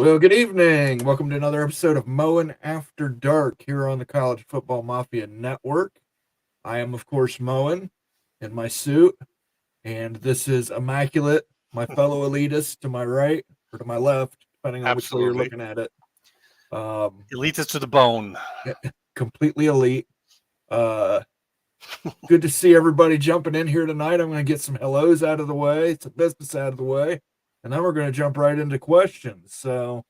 Well, good evening. Welcome to another episode of Moen After Dark here on the College Football Mafia Network. I am, of course, Moen in my suit, and this is Immaculate, my fellow elitist to my right or to my left, depending on which way you're looking at it. Elitist to the bone. Completely elite. Good to see everybody jumping in here tonight. I'm going to get some hellos out of the way, some business out of the way, and then we're going to jump right into questions. So,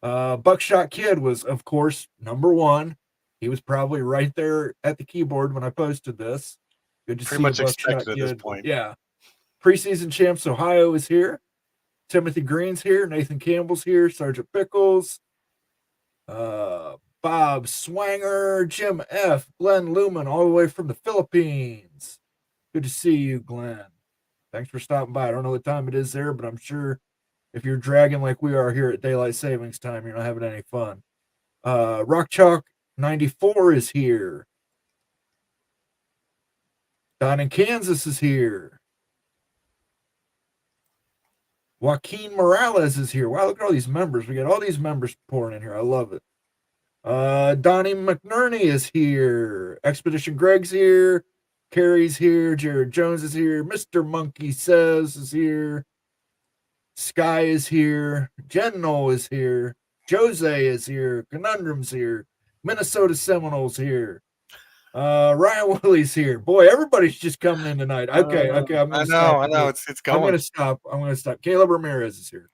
Buckshot Kid was, of course, number one. He was probably right there at the keyboard when I posted this. Good to Pretty much see Buckshot expected Kid. at this point. Yeah. Preseason champs Ohio is here. Timothy Green's here. Nathan Campbell's here. Sergeant Pickles. Bob Swanger. Jim F. Glenn Lumen, all the way from the Philippines. Good to see you, Glenn. Thanks for stopping by. I don't know what time it is there, but I'm sure if you're dragging like we are here at daylight savings time, you're not having any fun. Rock Chalk 94 is here. Don in Kansas is here. Joaquin Morales is here. Wow, look at all these members. We got all these members pouring in here. I love it. Donnie McNerney is here. Expedition Greg's here. Carrie's here. Jared Jones is here. Mr. Monkey Says is here. Sky is here. General is here. Jose is here. Conundrum's here. Minnesota Seminoles here. Ryan Willie's here. Boy, everybody's just coming in tonight. Okay. I'm gonna stop. I know. It's going. I'm gonna stop. Caleb Ramirez is here.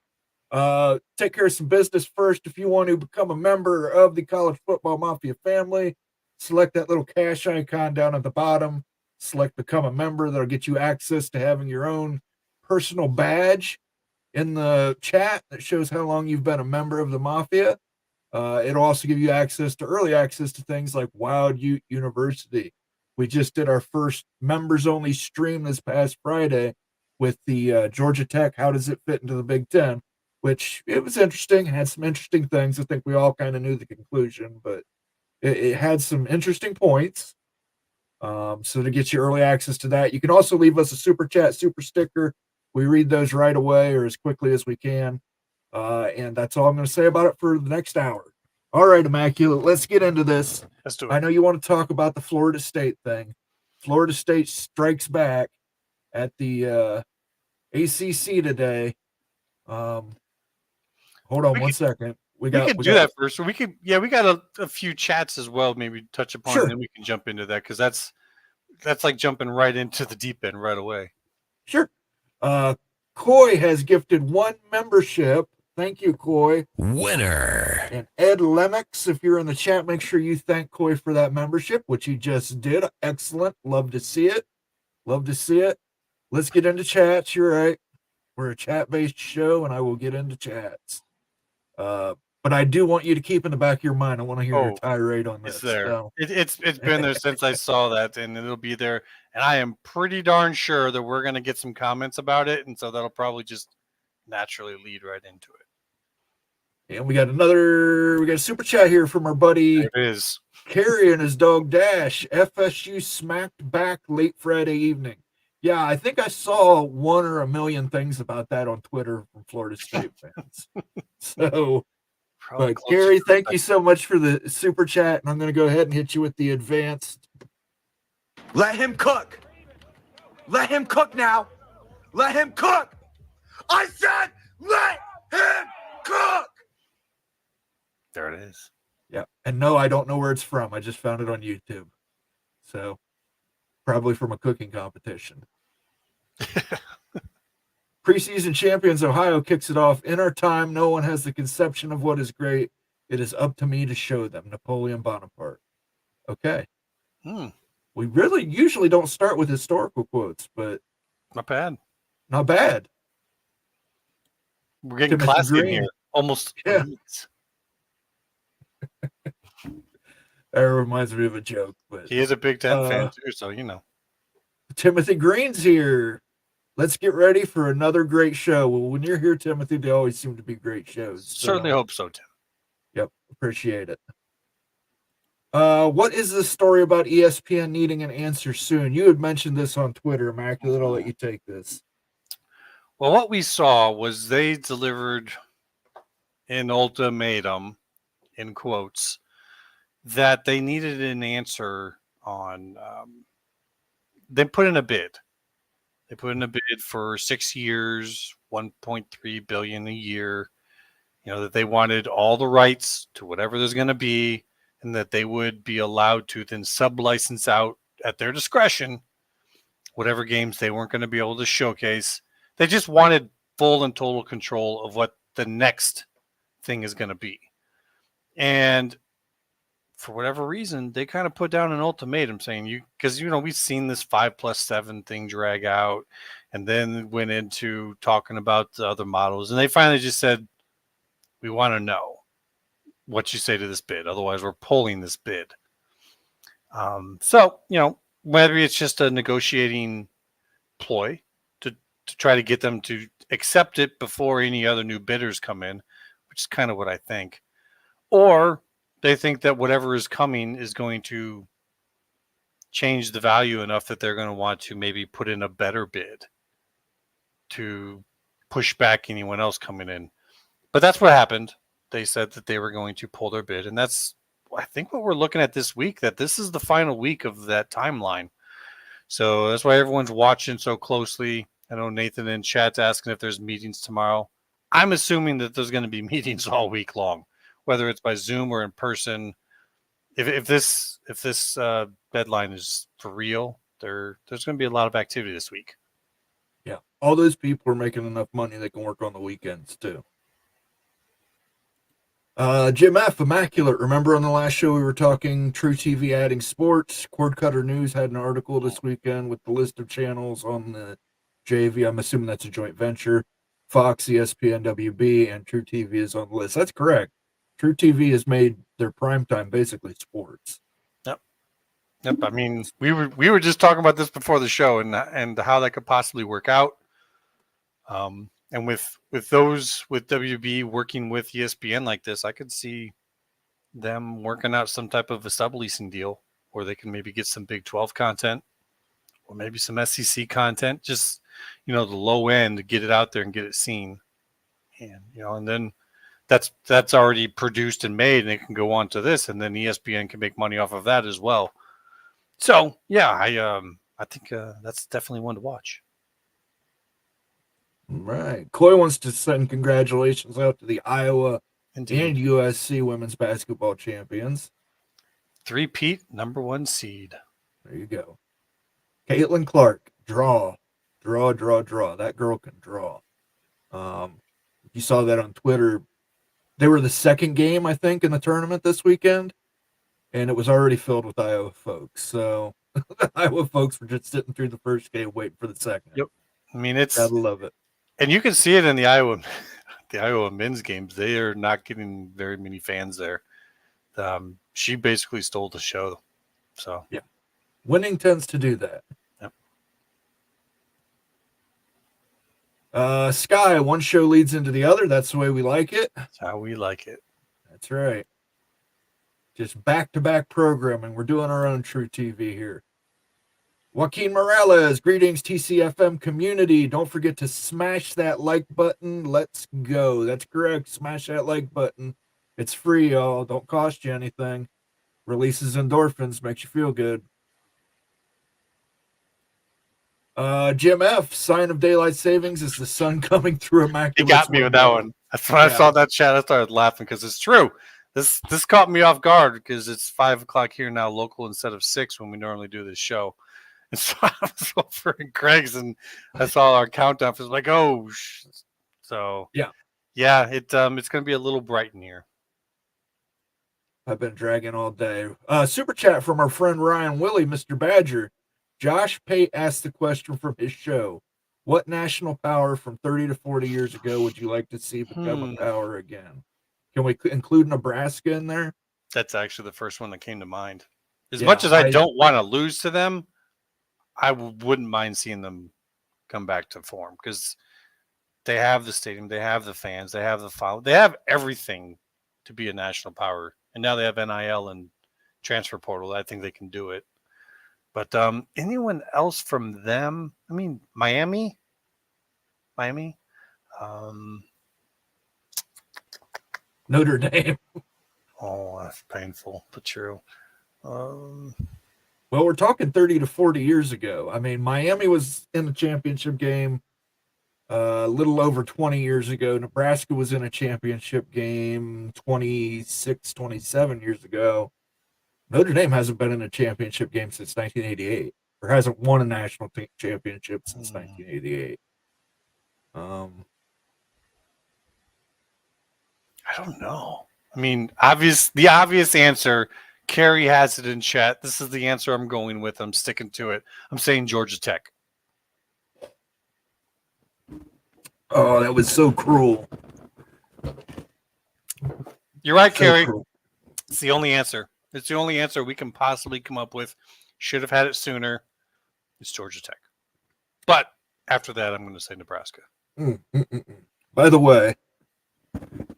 Take care of some business first. If you want to become a member of the College Football Mafia family, select that little cash icon down at the bottom. Select become a member. That'll get you access to having your own personal badge in the chat that shows how long you've been a member of the Mafia. It'll also give you early access to things like Wild Ute University. We just did our first members-only stream this past Friday with the Georgia Tech, how does it fit into the Big Ten, which it was interesting, had some interesting things. I think we all kind of knew the conclusion, but it had some interesting points. So to get you early access to that, you can also leave us a super chat, super sticker. We read those right away or as quickly as we can. And that's all I'm going to say about it for the next hour. All right, Immaculate, let's get into this. Let's do it. I know you want to talk about the Florida State thing. Florida State strikes back at the ACC today. Hold on one second. We can do that first. We got a few chats as well, maybe touch upon, sure. And then we can jump into that because that's like jumping right into the deep end right away. Sure. Coy has gifted 1 membership. Thank you, Coy. Winner. And Ed Lemix, if you're in the chat, make sure you thank Coy for that membership, which he just did. Excellent. Love to see it. Let's get into chats. You're right. We're a chat-based show, and I will get into chats. But I do want you to keep in the back of your mind. I want to hear your tirade on this. It's there. So. It's been there since I saw that, and it'll be there. And I am pretty darn sure that we're going to get some comments about it, and so that'll probably just naturally lead right into it. And we got a super chat here from our buddy it is. Carrie and his dog Dash. FSU smacked back late Friday evening. Yeah, I think I saw 1 or a million things about that on Twitter from Florida State fans. So, but Gary, thank you so much for the super chat, and I'm going to go ahead and hit you with the advanced. Let him cook. Let him cook now. Let him cook. I said, let him cook. There it is. Yeah, and no, I don't know where it's from. I just found it on YouTube. So, probably from a cooking competition. Preseason champions Ohio kicks it off. In our time, no one has the conception of what is great. It is up to me to show them. Napoleon Bonaparte. Okay. We really usually don't start with historical quotes, but not bad. We're getting Timothy classy Green. in here. Almost. Yeah. That reminds me of a joke, but he is a Big Ten fan too, so you know. Timothy Green's here. Let's get ready for another great show. Well, when you're here, Timothy, they always seem to be great shows. Certainly hope so, Tim. Yep, appreciate it. What is the story about ESPN needing an answer soon? You had mentioned this on Twitter, Immaculate. I'll let you take this. Well, what we saw was they delivered an ultimatum, in quotes, that they needed an answer on. They put in a bid. They put in a bid for 6 years, $1.3 billion a year. That they wanted all the rights to whatever there's going to be, and that they would be allowed to then sub-license out at their discretion whatever games they weren't going to be able to showcase. They just wanted full and total control of what the next thing is going to be. And for whatever reason, they kind of put down an ultimatum saying, because we've seen this 5+7 thing drag out, and then went into talking about the other models. And they finally just said, we want to know what you say to this bid. Otherwise, we're pulling this bid. So, whether it's just a negotiating ploy to try to get them to accept it before any other new bidders come in, which is kind of what I think. Or they think that whatever is coming is going to change the value enough that they're going to want to maybe put in a better bid to push back anyone else coming in. But that's what happened. They said that they were going to pull their bid. And that's, I think, what we're looking at this week, that this is the final week of that timeline. So that's why everyone's watching so closely. I know Nathan in chat's asking if there's meetings tomorrow. I'm assuming that there's going to be meetings all week long, whether it's by Zoom or in person. If this deadline is for real, there's going to be a lot of activity this week. Yeah. All those people are making enough money they can work on the weekends too. Jim F. Immaculate. Remember on the last show we were talking True TV adding sports? Cord Cutter News had an article this weekend with the list of channels on the JV. I'm assuming that's a joint venture. Fox, ESPN, WB, and True TV is on the list. That's correct. True TV has made their primetime basically sports. Yep. I mean, we were just talking about this before the show and how that could possibly work out. And with WB working with ESPN like this, I could see them working out some type of a subleasing deal where they can maybe get some Big 12 content or maybe some SEC content, just, the low end to get it out there and get it seen. And, and then that's already produced and made, and it can go on to this, and then ESPN can make money off of that as well. So, yeah, I think that's definitely one to watch. Right. Coy wants to send congratulations out to the Iowa Indeed. and USC women's basketball champions. 3-peat #1 seed. There you go. Caitlin Clark, draw. That girl can draw. You saw that on Twitter. They were the second game, I think, in the tournament this weekend, and it was already filled with Iowa folks. So the Iowa folks were just sitting through the first game waiting for the second. Yep. I mean, Gotta love it. And you can see it in the Iowa men's games. They are not getting very many fans there. She basically stole the show. So yeah, winning tends to do that. Yep. Sky, one show leads into the other. That's the way we like it. That's how we like it. That's right. Just back-to-back programming. We're doing our own True TV here. Joaquin Morales, greetings TCFM community. Don't forget to smash that like button. Let's go. That's correct. Smash that like button. It's free, y'all. Don't cost you anything. Releases endorphins, makes you feel good. Jim F, sign of daylight savings is the sun coming through Immaculate. You got me with that one. That's when I saw that chat. I started laughing because it's true. This caught me off guard because it's 5 o'clock here now, local instead of 6 when we normally do this show. And so I was over in Greg's and I saw our countdown. It was like, oh, so yeah, it's going to be a little bright in here. I've been dragging all day. Super chat from our friend Ryan Willie, Mr. Badger. Josh Pate asked the question from his show: what national power from 30 to 40 years ago would you like to see become a power again? Can we include Nebraska in there? That's actually the first one that came to mind. As much as I don't want to lose to them, I wouldn't mind seeing them come back to form because they have the stadium, they have the fans, they have the follow, they have everything to be a national power. And now they have NIL and transfer portal. I think they can do it. But anyone else from them? I mean, Miami. Notre Dame. Oh, that's painful, but true. Well, we're talking 30 to 40 years ago. I mean, Miami was in the championship game a little over 20 years ago. Nebraska was in a championship game 26, 27 years ago. Notre Dame hasn't been in a championship game since 1988, or hasn't won a national championship since 1988. I don't know. I mean, the obvious answer, Carrie has it in chat. This is the answer I'm going with. I'm sticking to it. I'm saying Georgia Tech. Oh, that was so cruel. You're right, So Carrie. cruel. It's the only answer. It's the only answer we can possibly come up with. Should have had it sooner. It's Georgia Tech. But after that, I'm going to say Nebraska. By the way,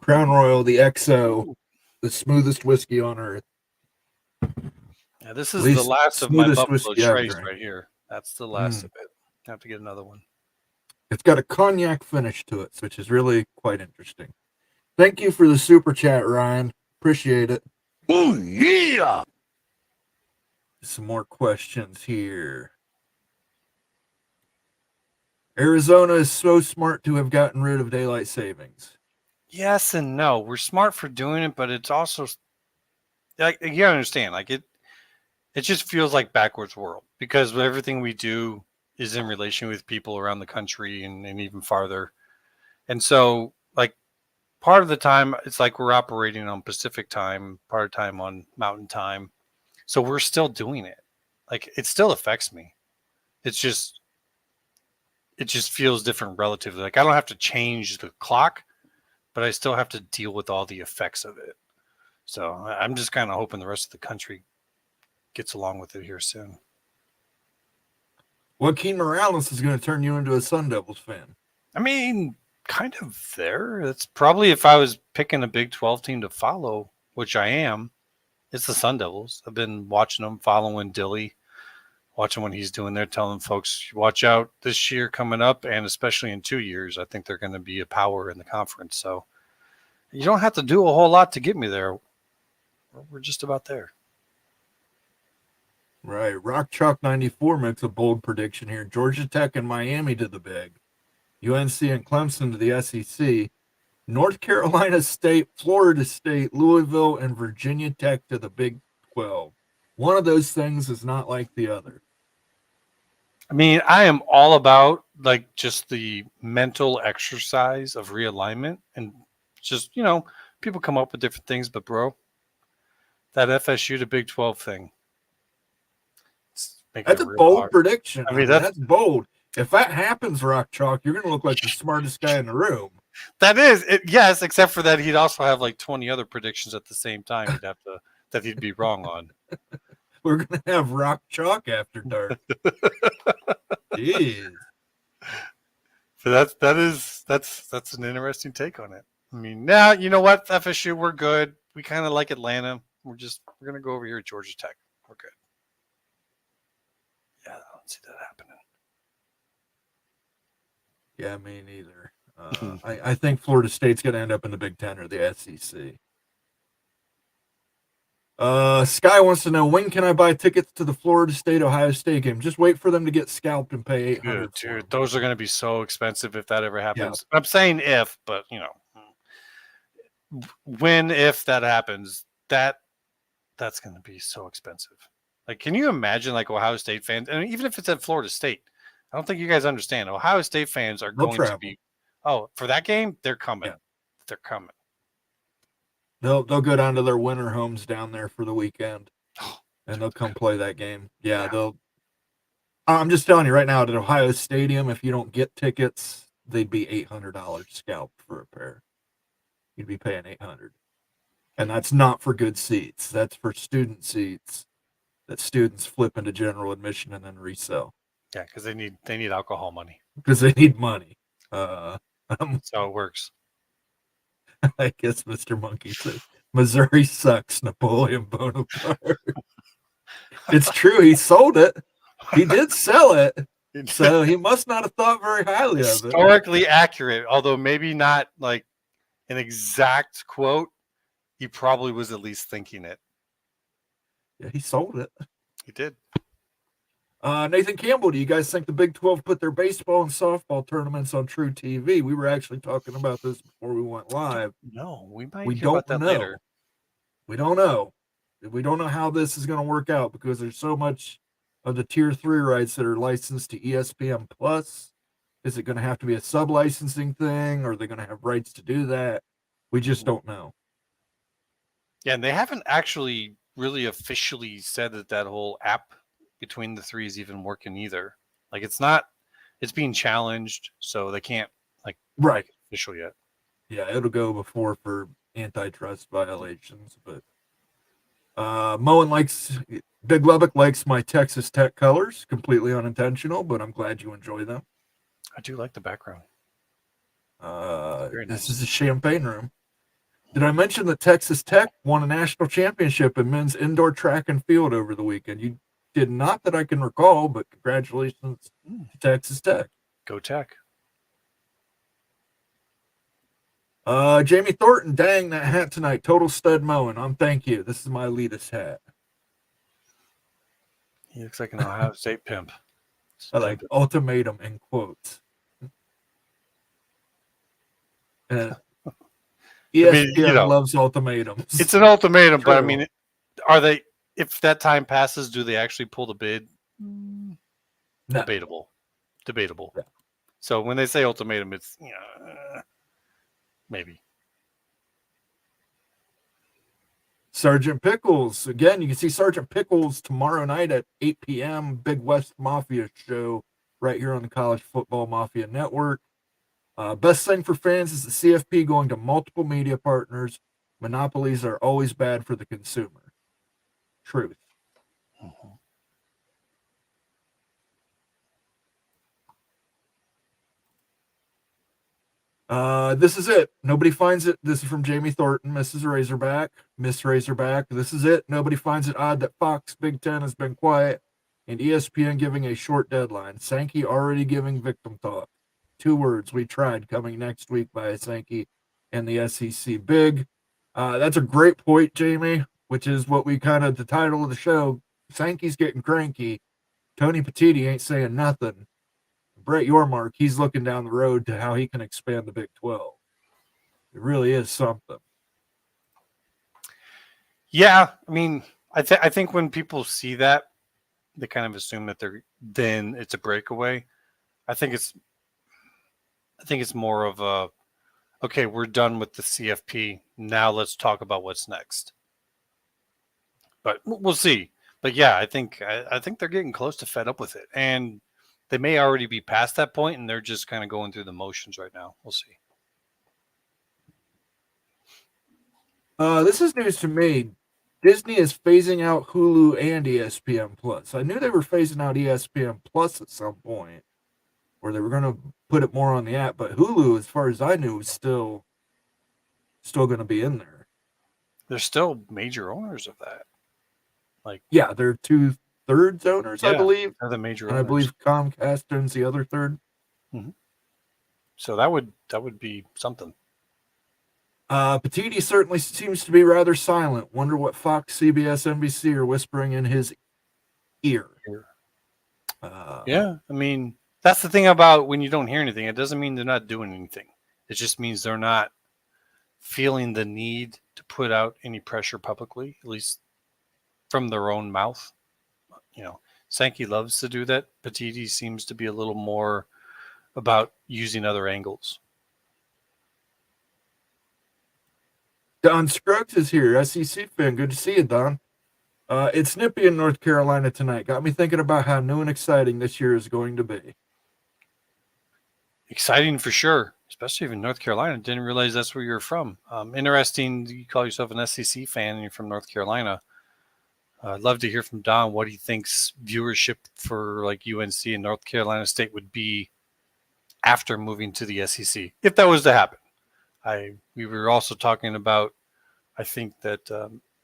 Crown Royal, the XO, the smoothest whiskey on earth. Yeah, this is the last of my smoothest Buffalo whiskey I've Trace drank. right here. That's the last of it. I have to get another one. It's got a cognac finish to it, which is really quite interesting. Thank you for the super chat, Ryan. Appreciate it. Oh, yeah. Some more questions here. Arizona is so smart to have gotten rid of daylight savings. Yes and no. We're smart for doing it, but it's also like you gotta understand, like it just feels like backwards world because everything we do is in relation with people around the country and even farther. And so like part of the time it's like we're operating on Pacific time, part of the time on Mountain time. So we're still doing it. Like it still affects me. It just feels different relatively. Like I don't have to change the clock, but I still have to deal with all the effects of it. So I'm just kind of hoping the rest of the country gets along with it here soon. Joaquin Morales is going to turn you into a Sun Devils fan. I mean, kind of there. It's probably if I was picking a Big 12 team to follow, which I am, it's the Sun Devils. I've been watching them, following Dilly, watching what he's doing there, telling folks, watch out this year coming up, and especially in 2 years, I think they're going to be a power in the conference. So you don't have to do a whole lot to get me there. We're just about there. Right. Rock Chalk 94 makes a bold prediction here. Georgia Tech and Miami to the Big. UNC and Clemson to the SEC. North Carolina State, Florida State, Louisville, and Virginia Tech to the Big 12. One of those things is not like the other. I mean, I am all about like just the mental exercise of realignment and just, people come up with different things, but bro, that FSU to Big 12 thing. That's a bold prediction. I mean, that's bold. If that happens, Rock Chalk, you're going to look like the smartest guy in the room. That is it. Yes, except for that he'd also have like 20 other predictions at the same time. He'd be wrong on. We're going to have Rock Chalk after dark. Jeez. So that's an interesting take on it. I mean, now you know what, FSU, we're good. We kind of like Atlanta. We're going to go over here at Georgia Tech. We're good. Yeah, I don't see that happening. Yeah, me neither. I think Florida State's going to end up in the Big Ten or the SEC. Sky wants to know, when can I buy tickets to the Florida State-Ohio State game? Just wait for them to get scalped and pay $800. Dude, those are going to be so expensive if that ever happens. Yeah. I'm saying if, but if that happens, that's going to be so expensive. Like, can you imagine like Ohio State fans? And even if it's at Florida State, I don't think you guys understand. Ohio State fans are going to be, for that game, they're coming. Yeah. They're coming. They'll go down to their winter homes down there for the weekend, and they'll come play that game. Yeah, they'll. I'm just telling you right now, at Ohio Stadium, if you don't get tickets, they'd be $800 scalped for a pair. You'd be paying $800, and that's not for good seats. That's for student seats that students flip into general admission and then resell. Yeah, because they need alcohol money. Because they need money. That's how it works. I guess Mr. Monkey said, Missouri sucks, Napoleon Bonaparte. It's true. He sold it. He did sell it. So he must not have thought very highly of it. Historically accurate, although maybe not like an exact quote, he probably was at least thinking it. Yeah, he sold it. He did. Nathan Campbell, do you guys think the Big 12 put their baseball and softball tournaments on True TV? We were actually talking about this before we went live. No, we might We hear about don't that know. later. We don't know. We don't know how this is going to work out because there's so much of the tier 3 rights that are licensed to ESPN Plus. Is it going to have to be a sub-licensing thing? Or are they going to have rights to do that? We just don't know. Yeah, and they haven't actually really officially said that that whole app between the three is even working either. Like it's being challenged, so they can't make it official yet. Yeah, it'll go before for antitrust violations, but Big Lubbock likes my Texas Tech colors, completely unintentional, but I'm glad you enjoy them. I do like the background. This is a champagne room. Did I mention that Texas Tech won a national championship in men's indoor track and field over the weekend? You did not that I can recall, but congratulations to Texas Tech. Go Tech. Jamie Thornton, dang, that hat tonight. Total stud Moen. Thank you. This is my elitist hat. He looks like an Ohio State pimp. I like ultimatum in quotes. ESPN loves ultimatums. It's an ultimatum, but I mean, if that time passes, do they actually pull the bid? No. Debatable. Yeah. So when they say ultimatum, it's maybe. Sergeant Pickles. Again, you can see Sergeant Pickles tomorrow night at 8 p.m. Big West Mafia show right here on the College Football Mafia Network. Best thing for fans is the CFP going to multiple media partners. Monopolies are always bad for the consumer. Truth. This is it. Nobody finds it. This is from Jamie Thornton, Mrs. Razorback, Miss Razorback. This is it. Nobody finds it odd that Fox Big Ten has been quiet and ESPN giving a short deadline. Sankey already giving victim talk. 2 words. We tried coming next week by Sankey and the SEC Big. That's a great point, Jamie, which is what we the title of the show. Sankey's getting cranky. Tony Petitti ain't saying nothing. Brett Yormark, he's looking down the road to how he can expand the Big 12. It really is something. Yeah, I mean, I think when people see that, they kind of assume that then it's a breakaway. I think it's more of a, okay, we're done with the CFP. Now let's talk about what's next. But we'll see. But yeah, I think they're getting close to fed up with it, and they may already be past that point, and they're just kind of going through the motions right now. We'll see. This is news to me. Disney is phasing out Hulu and ESPN Plus. I knew they were phasing out ESPN Plus at some point, or they were going to put it more on the app. But Hulu, as far as I knew, was still going to be in there. They're still major owners of that. Yeah, they're 2/3 owners, I believe. They're the major and owners. I believe Comcast owns the other third. Mm-hmm. So that would be something. Petitti certainly seems to be rather silent. Wonder what Fox, CBS, NBC are whispering in his ear. Yeah, I mean, that's the thing about when you don't hear anything. It doesn't mean they're not doing anything. It just means they're not feeling the need to put out any pressure publicly, at least from their own mouth. Sankey loves to do that. Petitti seems to be a little more about using other angles. Don Scruggs is here, SEC fan. Good to see you, Don. It's nippy in North Carolina tonight. Got me thinking about how new and exciting this year is going to be. Exciting for sure, especially if in North Carolina. Didn't realize that's where you're from. Interesting. You call yourself an SEC fan and you're from North Carolina. I'd love to hear from Don what he thinks viewership for UNC and North Carolina State would be after moving to the SEC, if that was to happen. We were also talking about, I think that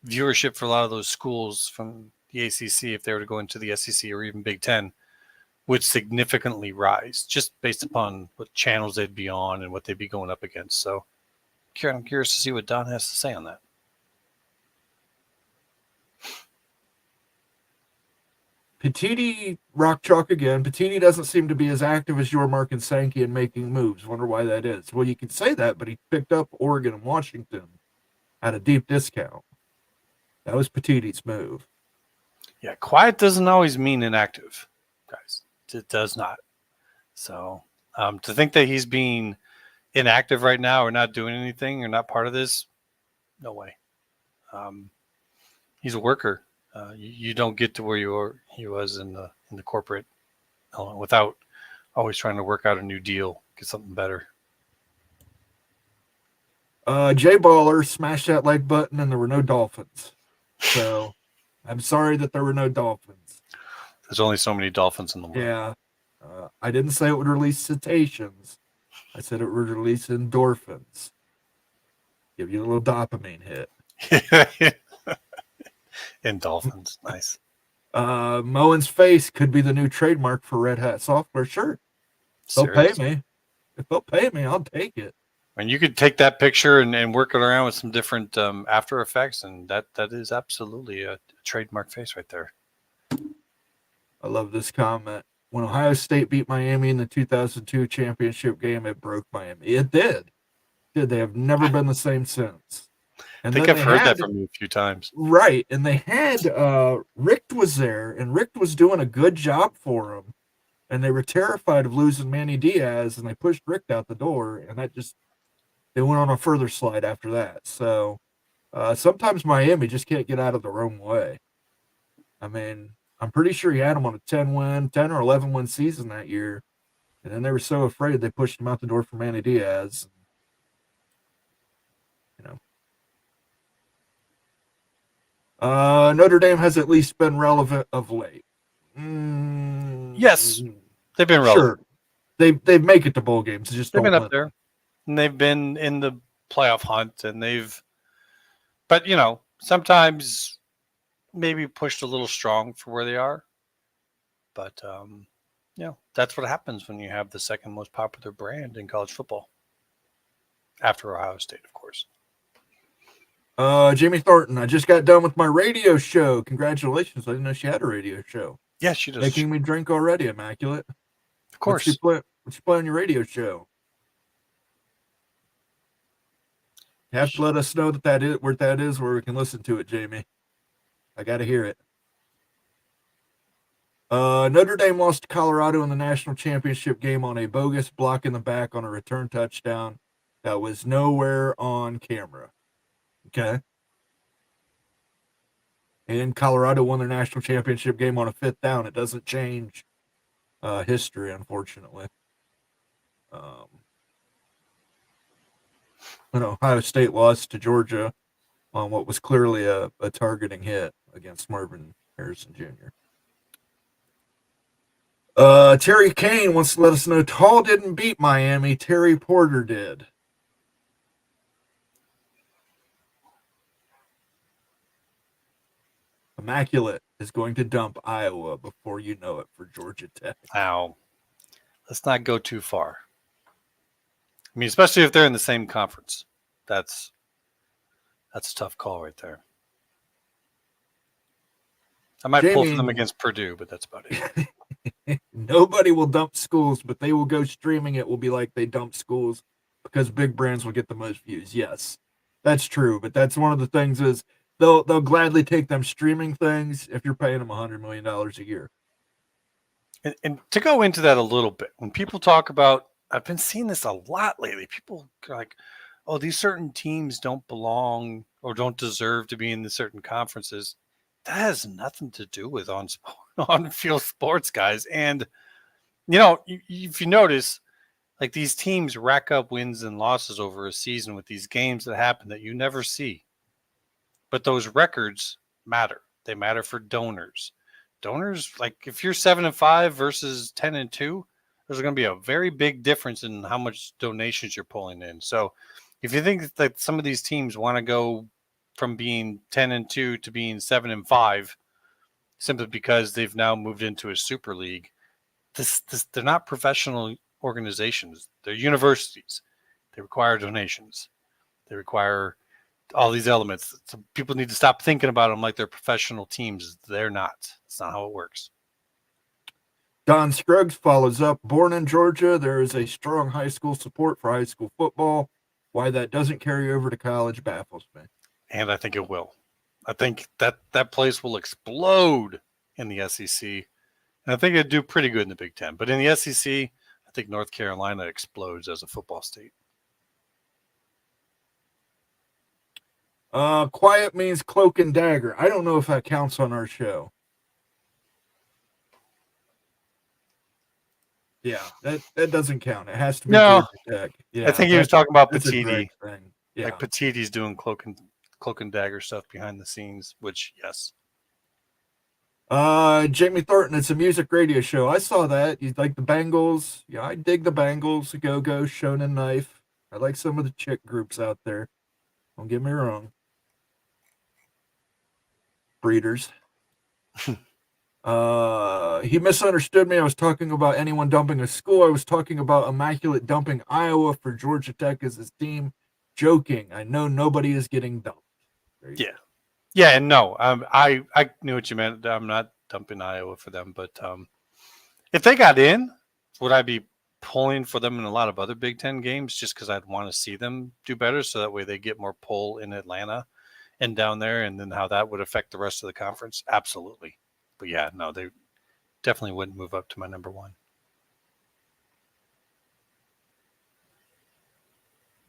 viewership for a lot of those schools from the ACC, if they were to go into the SEC or even Big Ten, would significantly rise just based upon what channels they'd be on and what they'd be going up against. So I'm curious to see what Don has to say on that. Petitti, rock chalk again. Petitti doesn't seem to be as active as Yormark and Sankey in making moves. Wonder why that is. Well, you can say that, but he picked up Oregon and Washington at a deep discount. That was Petitti's move. Yeah, quiet doesn't always mean inactive, guys. It does not. So to think that he's being inactive right now or not doing anything or not part of this, no way. He's a worker. You don't get to where he was in the corporate without always trying to work out a new deal, get something better. Jay Baller smashed that like button and there were no dolphins. So I'm sorry that there were no dolphins. There's only so many dolphins in the world. Yeah. I didn't say it would release cetaceans. I said it would release endorphins. Give you a little dopamine hit. And dolphins. Nice. Moen's face could be the new trademark for Red Hat software. Sure. They'll pay me. If they'll pay me, I'll take it. And you could take that picture and work it around with some different After Effects, and that is absolutely a trademark face right there. I love this comment. When Ohio State beat Miami in the 2002 championship game, it broke Miami. It did. They have never been the same since. And I think I've heard that from you a few times. Right. And they had Richt was there, and Richt was doing a good job for them. And they were terrified of losing Manny Diaz, and they pushed Richt out the door, and they went on a further slide after that. So sometimes Miami just can't get out of their own way. I mean, I'm pretty sure he had them on a 10 or 11 win season that year. And then they were so afraid they pushed him out the door for Manny Diaz. Notre Dame has at least been relevant of late. Yes, they've been relevant. Sure. They make it to bowl games. They've been up there. And they've been in the playoff hunt, and but sometimes maybe pushed a little strong for where they are. But that's what happens when you have the second most popular brand in college football, after Ohio State, of course. Jamie Thornton, I just got done with my radio show. Congratulations! I didn't know she had a radio show. Yes, she does. Making me drink already, Immaculate. Of course. What's she play on your radio show? You have to let us know that is where we can listen to it, Jamie. I got to hear it. Notre Dame lost to Colorado in the national championship game on a bogus block in the back on a return touchdown that was nowhere on camera. Okay. And Colorado won their national championship game on a 5th down. It doesn't change history, unfortunately. Ohio State lost to Georgia on what was clearly a targeting hit against Marvin Harrison Jr. Terry Kane wants to let us know Tall didn't beat Miami. Terry Porter did. Immaculate is going to dump Iowa before you know it for Georgia Tech. Now, let's not go too far. I mean, especially if they're in the same conference. That's a tough call right there. I might pull for them against Purdue, but that's about it. Nobody will dump schools, but they will go streaming. It will be like they dump schools because big brands will get the most views. Yes, that's true. But that's one of the things is they'll gladly take them streaming things if you're paying them $100 million a year. And to go into that a little bit, when people talk about, I've been seeing this a lot lately. People are like, oh, these certain teams don't belong or don't deserve to be in the certain conferences. That has nothing to do with on-field sports, guys. And, if you notice, like these teams rack up wins and losses over a season with these games that happen that you never see. But those records matter. They matter for donors. Donors, like if you're 7-5 versus 10-2, there's going to be a very big difference in how much donations you're pulling in. So if you think that some of these teams want to go from being 10-2 to being 7-5, simply because they've now moved into a super league, they're not professional organizations. They're universities. They require donations. They require all these elements. So people need to stop thinking about them like they're professional teams. They're not. It's not how it works. Don Scruggs follows up. Born in Georgia, there is a strong high school support for high school football. Why that doesn't carry over to college baffles me. And I think it will. I think that place will explode in the SEC. And I think it'd do pretty good in the Big Ten. But in the SEC, I think North Carolina explodes as a football state. Quiet means cloak and dagger. I don't know if that counts on our show. Yeah, that doesn't count. It has to be No. Georgia Tech. Yeah, I think he was talking about that's a Petitti. Greg thing. Yeah. Like Petitti's doing cloak and dagger stuff behind the scenes, which, yes. Jamie Thornton, it's a music radio show. I saw that. You like the Bangles? Yeah, I dig the Bangles, the Go-Go, Shonen Knife. I like some of the chick groups out there. Don't get me wrong. Breeders. He misunderstood me. I was talking about anyone dumping a school. I was talking about Immaculate dumping Iowa for Georgia Tech as his team. Joking. I know nobody is getting dumped. Yeah. Go. Yeah, and no, I knew what you meant. I'm not dumping Iowa for them, but if they got in, would I be pulling for them in a lot of other Big Ten games just because I'd want to see them do better so that way they get more pull in Atlanta and down there, and then how that would affect the rest of the conference? Absolutely. But yeah, no, they definitely wouldn't move up to my number one.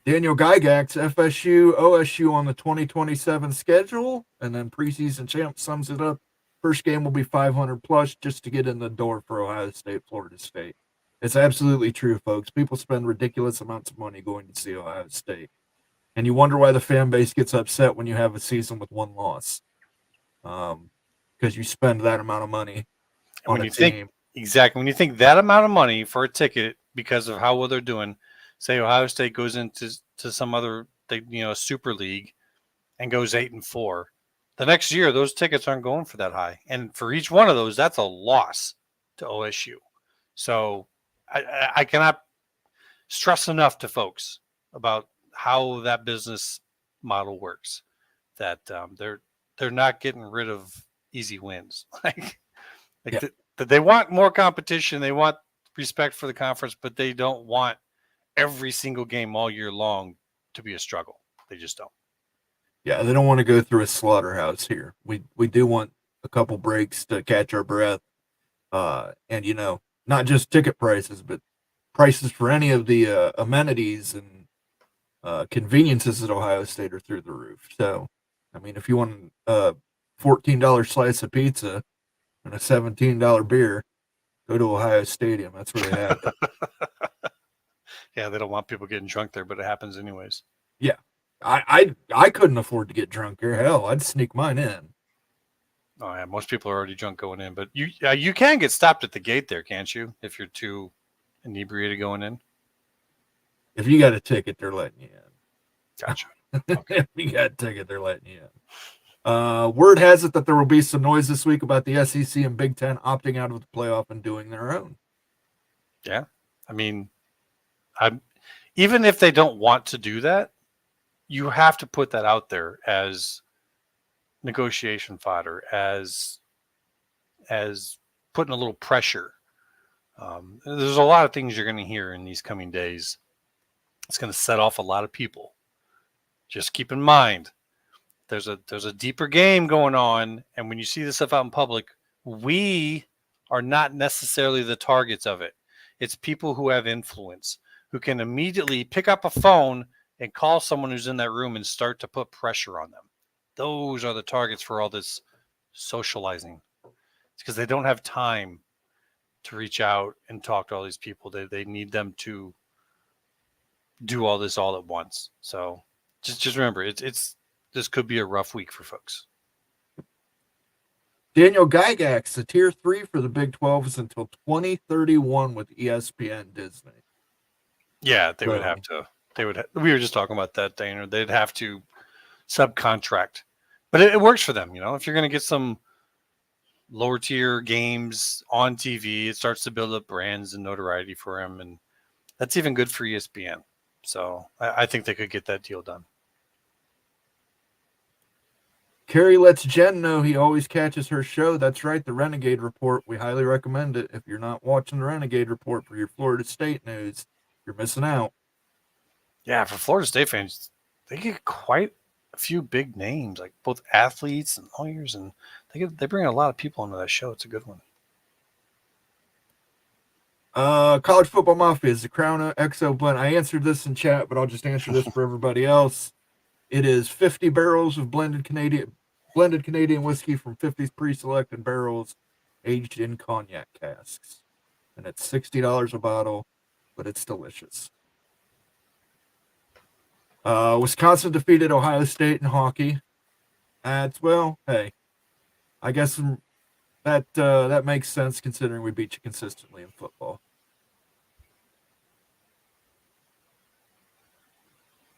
Daniel Gygax, FSU, OSU on the 2027 schedule, and then preseason champ sums it up. First game will be 500 plus just to get in the door for Ohio State, Florida State. It's absolutely true, folks. People spend ridiculous amounts of money going to see Ohio State. And you wonder why the fan base gets upset when you have a season with one loss. Because you spend that amount of money on a team. Exactly. When you think that amount of money for a ticket because of how well they're doing, say Ohio State goes into some other, super league and goes 8-4. The next year, those tickets aren't going for that high. And for each one of those, that's a loss to OSU. So I cannot stress enough to folks about how that business model works, that they're not getting rid of easy wins. They want more competition. They want respect for the conference, but they don't want every single game all year long to be a struggle. They just don't. Yeah, they don't want to go through a slaughterhouse here. We do want a couple breaks to catch our breath. And, not just ticket prices, but prices for any of the amenities and conveniences at Ohio State are through the roof. So, I mean, if you want a $14 slice of pizza and a $17 beer, go to Ohio Stadium. That's where they have it. Yeah, they don't want people getting drunk there, but it happens anyways. Yeah. I couldn't afford to get drunk here. Hell, I'd sneak mine in. Oh yeah, most people are already drunk going in, but you can get stopped at the gate there, can't you? If you're too inebriated going in. If you got a ticket, they're letting you in. Gotcha. Okay. If you got a ticket, they're letting you in. Word has it that there will be some noise this week about the SEC and Big Ten opting out of the playoff and doing their own. Yeah, I mean, even if they don't want to do that, you have to put that out there as negotiation fodder, as putting a little pressure. There's a lot of things you're going to hear in these coming days. It's going to set off a lot of people. Just keep in mind, there's a deeper game going on, and when you see this stuff out in public, we are not necessarily the targets of it. It's people who have influence, who can immediately pick up a phone and call someone who's in that room and start to put pressure on them. Those are the targets for all this socializing. It's because they don't have time to reach out and talk to all these people. They need them to do all this all at once. So just remember, this could be a rough week for folks. Daniel Gygax, the tier 3 for the Big 12 is until 2031 with ESPN Disney. Yeah, they would have to. We were just talking about that, Dana. They'd have to subcontract, but it works for them. If you're going to get some lower tier games on TV, it starts to build up brands and notoriety for them, and that's even good for ESPN. So I think they could get that deal done. Carrie lets Jen know he always catches her show. That's right, the Renegade Report. We highly recommend it. If you're not watching the Renegade Report for your Florida State news, you're missing out. Yeah, for Florida State fans, they get quite a few big names, like both athletes and lawyers, and they bring a lot of people into that show. It's a good one. College Football Mafia is the Crown XO blend. I answered this in chat, but I'll just answer this for everybody else. It is 50 barrels of blended Canadian whiskey from 50's pre-selected barrels, aged in cognac casks, and it's $60 a bottle, but it's delicious. Wisconsin defeated Ohio State in hockey. Hey, I guess that makes sense considering we beat you consistently in football.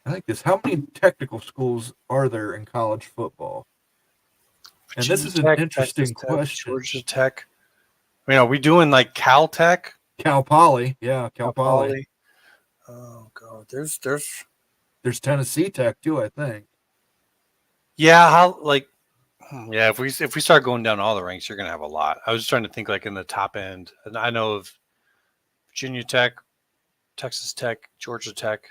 I like this. How many technical schools are there in college football? And this is an interesting question. Georgia Tech. I mean, are we doing like Caltech? Cal Poly. Yeah, Cal Poly. Oh, God. There's Tennessee Tech, too, I think. Yeah, if we start going down all the ranks, you're going to have a lot. I was just trying to think like in the top end. And I know of Virginia Tech, Texas Tech, Georgia Tech.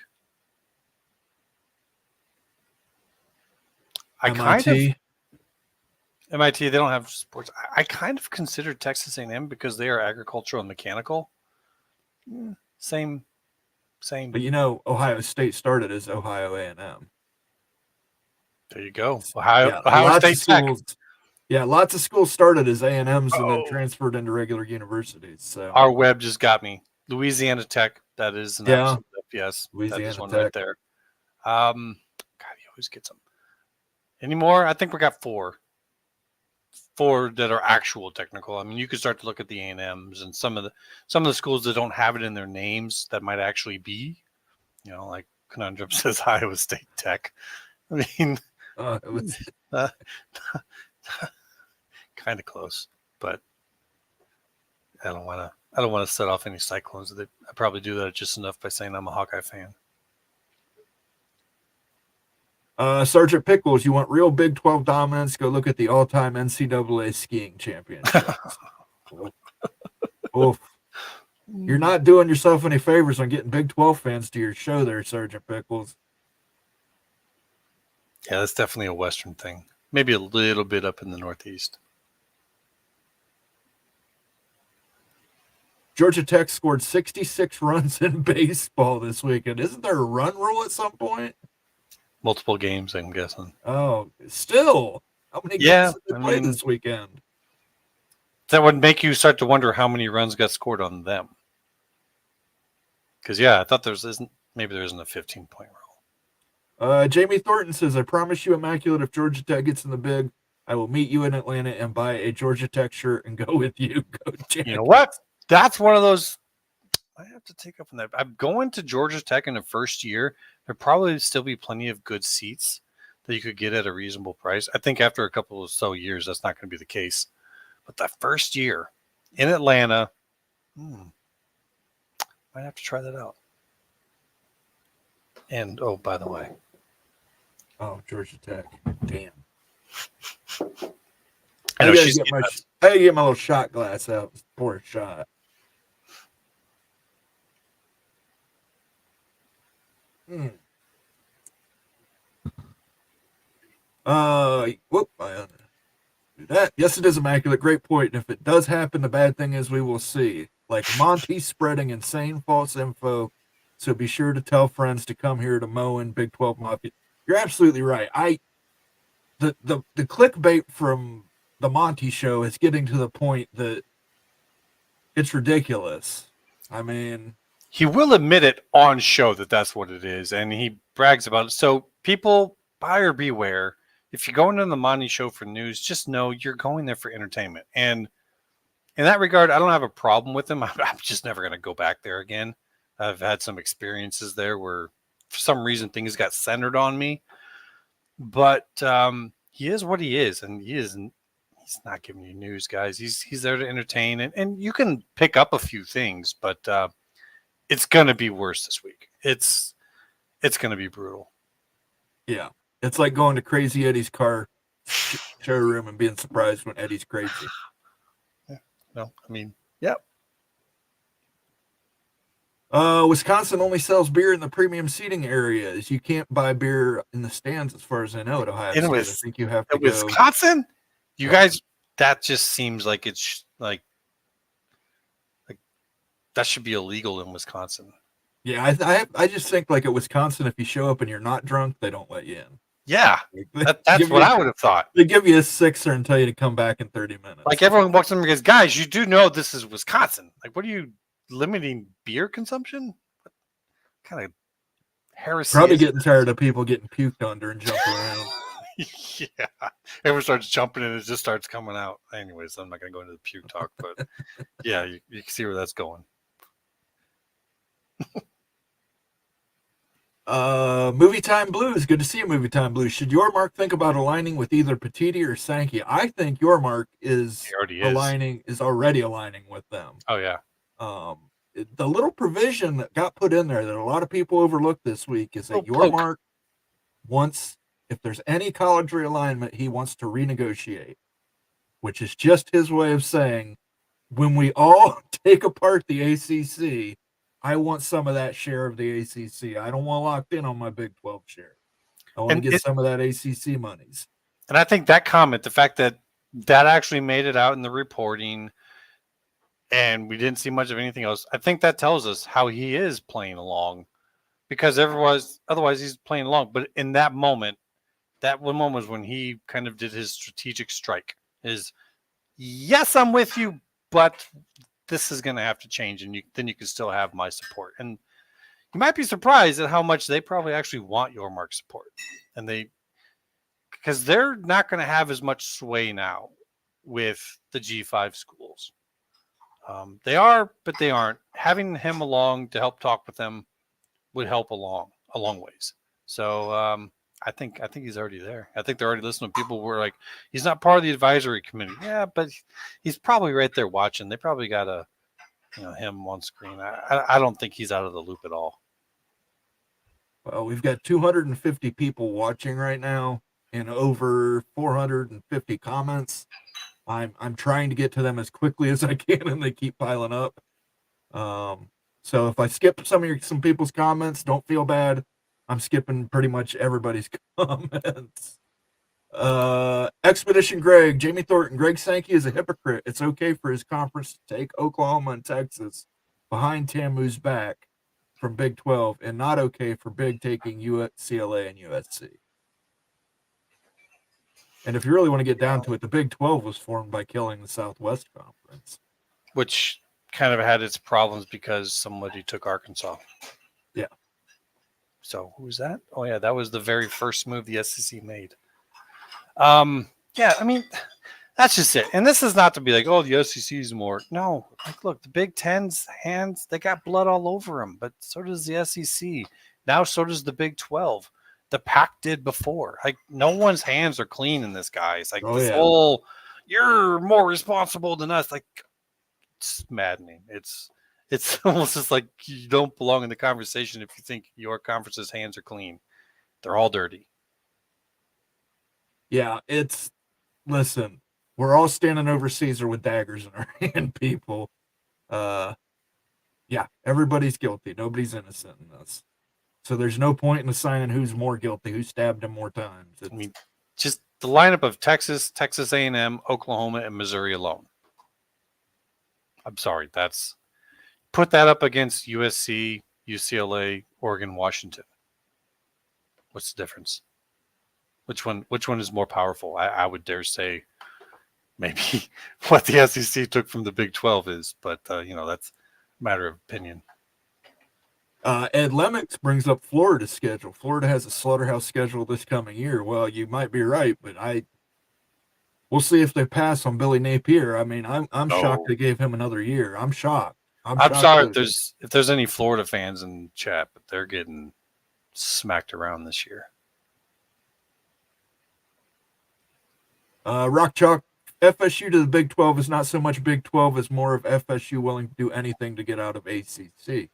MIT, they don't have sports. I kind of consider Texas A&M because they are agricultural and mechanical. Same. But Ohio State started as Ohio A&M. There you go. Ohio State schools, Tech. Yeah, lots of schools started as A&Ms and then transferred into regular universities. So our web just got me. Louisiana Tech. That is an absolute yes. Louisiana that is one Tech. right there. God, you always get some. Any more? I think we got four that are actual technical. I mean, you could start to look at the A&Ms and some of the schools that don't have it in their names that might actually be, like Conundrum says Iowa State Tech. I mean, it was kind of close, but I don't want to set off any cyclones. I probably do that just enough by saying I'm a Hawkeye fan. Sergeant Pickles, you want real Big 12 dominance? Go look at the all-time NCAA skiing championship. Oof. You're not doing yourself any favors on getting Big 12 fans to your show there, Sergeant Pickles. Yeah, that's definitely a Western thing. Maybe a little bit up in the Northeast. Georgia Tech scored 66 runs in baseball this weekend. Isn't there a run rule at some point? Multiple games, I'm guessing. Oh, still. How many games did they play this weekend? That would make you start to wonder how many runs got scored on them. Because, I thought there isn't a 15-point rule. Jamie Thornton says, I promise you, Immaculate, if Georgia Tech gets in the big, I will meet you in Atlanta and buy a Georgia Tech shirt and go with you. Go, Jack. You know what? That's one of those. I have to take up on that. I'm going to Georgia Tech in the first year. There'll probably still be plenty of good seats that you could get at a reasonable price. I think after a couple of years, that's not going to be the case. But that first year in Atlanta, might have to try that out. And, by the way. Oh, Georgia Tech. Damn. I know she's I gotta get my little shot glass out. Pour a shot. That. Yes, it is Immaculate. Great point. And if it does happen, the bad thing is we will see. Like Monty spreading insane false info. So be sure to tell friends to come here to Moen Big 12 Mafia. You're absolutely right. The clickbait from the Monty show is getting to the point that it's ridiculous. I mean, he will admit it on show that that's what it is, and he brags about it. So people, buyer beware. If you're going to the Monty show for news, just know you're going there for entertainment. And in that regard, I don't have a problem with him. I'm just never going to go back there again. I've had some experiences there where for some reason things got centered on me. But he is what he is, and he's not giving you news, guys. He's there to entertain, and you can pick up a few things, but it's going to be worse this week. It's going to be brutal. Yeah. It's like going to Crazy Eddie's car showroom and being surprised when Eddie's crazy. No, I mean, yep. Wisconsin only sells beer in the premium seating areas. You can't buy beer in the stands, as far as I know, at Ohio State. I think you have to go. Wisconsin? You guys, that just seems like it's like that should be illegal in Wisconsin. Yeah, I just think like at Wisconsin, if you show up and you're not drunk, they don't let you in. Yeah, that's what I would have thought. They give you a sixer and tell you to come back in 30 minutes. Like everyone walks in and goes, guys, you do know this is Wisconsin. Like, what are you limiting beer consumption? What kind of heresy? Probably getting tired of people getting puked under and jumping around. Yeah, everyone starts jumping and it just starts coming out. Anyways, I'm not going to go into the puke talk, but yeah, you can see where that's going. Movie Time Blues. Good to see you, Movie Time Blues. Should Yormark think about aligning with either Petitti or Sankey? I think Yormark is already aligning with them. Oh yeah. The little provision that got put in there that a lot of people overlooked this week is that Yormark wants, if there's any college realignment, he wants to renegotiate, which is just his way of saying, when we all take apart the ACC, I want some of that share of the ACC. I don't want locked in on my Big 12 share. I want to get some of that ACC monies. And I think that comment, the fact that actually made it out in the reporting and we didn't see much of anything else, I think that tells us how he is playing along, because otherwise he's playing along. But in that moment, that one moment was when he kind of did his strategic strike. Is, yes, I'm with you, but this is going to have to change, and then you can still have my support. And you might be surprised at how much they probably actually want Yormark support, because they're not going to have as much sway now with the G5 schools. They are, but they aren't. Having him along to help talk with them would help a long ways. So I think he's already there. I think they're already listening. People were like, he's not part of the advisory committee. Yeah, but he's probably right there watching. They probably got him on screen. I don't think he's out of the loop at all. Well, we've got 250 people watching right now and over 450 comments. I'm trying to get to them as quickly as I can, and they keep piling up. So if I skip some people's comments, don't feel bad. I'm skipping pretty much everybody's comments. Expedition Greg, Jamie Thornton, Greg Sankey is a hypocrite. It's okay for his conference to take Oklahoma and Texas behind Tamu's back from Big 12, and not okay for Big taking UCLA and USC. And if you really want to get down to it, the Big 12 was formed by killing the Southwest Conference, which kind of had its problems because somebody took Arkansas. Yeah. So who was that? Oh yeah, that was the very first move the SEC made. Yeah, I mean, that's just it. And this is not to be like, oh, the SEC is more. No, like, look, the Big Ten's hands, they got blood all over them, but so does the SEC. Now so does the Big 12. The Pac did before. Like, no one's hands are clean in this, guys. Like, whole, you're more responsible than us. Like, it's maddening. It's almost just like you don't belong in the conversation if you think your conference's hands are clean. They're all dirty. Yeah, listen, we're all standing over Caesar with daggers in our hand, people. Yeah, everybody's guilty. Nobody's innocent in this. So there's no point in assigning who's more guilty, who stabbed him more times. I mean, just the lineup of Texas, Texas A&M, Oklahoma, and Missouri alone. I'm sorry, put that up against USC, UCLA, Oregon, Washington. What's the difference? Which one is more powerful? I would dare say maybe what the SEC took from the Big 12 is, but that's a matter of opinion. Ed Lemix brings up Florida's schedule. Florida has a slaughterhouse schedule this coming year. Well, you might be right, but we'll see if they pass on Billy Napier. I mean, I'm shocked they gave him another year. I'm shocked. I'm sorry if there's any Florida fans in chat, but they're getting smacked around this year. Rock Chalk, FSU to the Big 12 is not so much Big 12 as more of FSU willing to do anything to get out of ACC.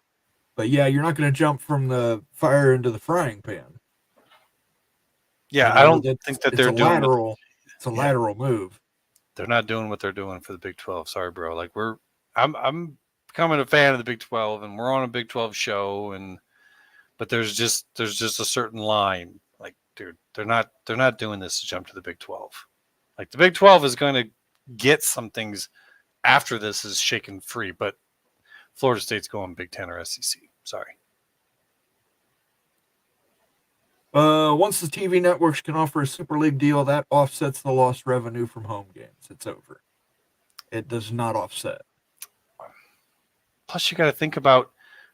But yeah, you're not going to jump from the fire into the frying pan. Yeah, I don't think that they're doing lateral. It's a lateral move. They're not doing what they're doing for the Big 12. Sorry, bro. Like I'm becoming a fan of the Big 12, and we're on a Big 12 show, but there's just a certain line. Like, dude, they're not doing this to jump to the Big 12. Like, the Big 12 is going to get some things after this is shaken free, but Florida State's going Big 10 or SEC. Sorry. Once the TV networks can offer a Super League deal, that offsets the lost revenue from home games. It's over. It does not offset. Plus, you got to think about,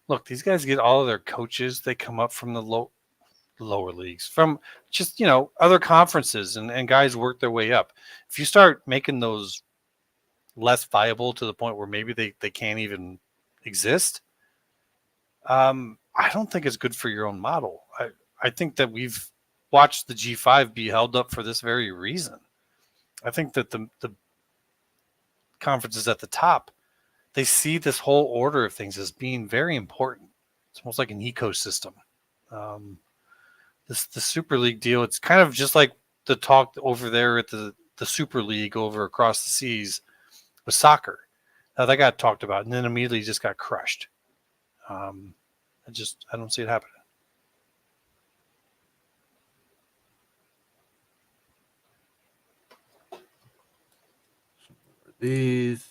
look, these guys get all of their coaches. They come up from the lower leagues, from just, other conferences, and guys work their way up. If you start making those less viable to the point where maybe they can't even exist, I don't think it's good for your own model. I think that we've watched the G5 be held up for this very reason. I think that the conferences at the top, they see this whole order of things as being very important. It's almost like an ecosystem. The Super League deal, it's kind of just like the talk over there at the Super League over across the seas with soccer. That got talked about and then immediately just got crushed. I don't see it happening. These.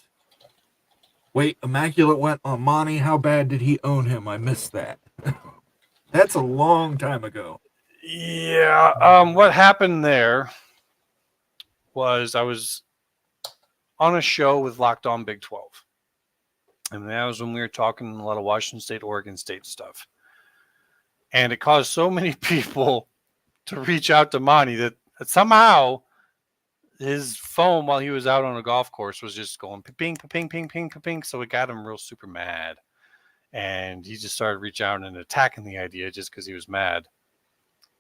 Wait, Immaculate went on Monty. How bad did he own him? I missed that. That's a long time ago. Yeah. What happened there was I was on a show with Locked On Big 12. And that was when we were talking a lot of Washington State, Oregon State stuff. And it caused so many people to reach out to Monty that somehow his phone while he was out on a golf course was just going ping, ping, ping, ping, ping. So it got him real super mad. And he just started reaching out and attacking the idea just because he was mad.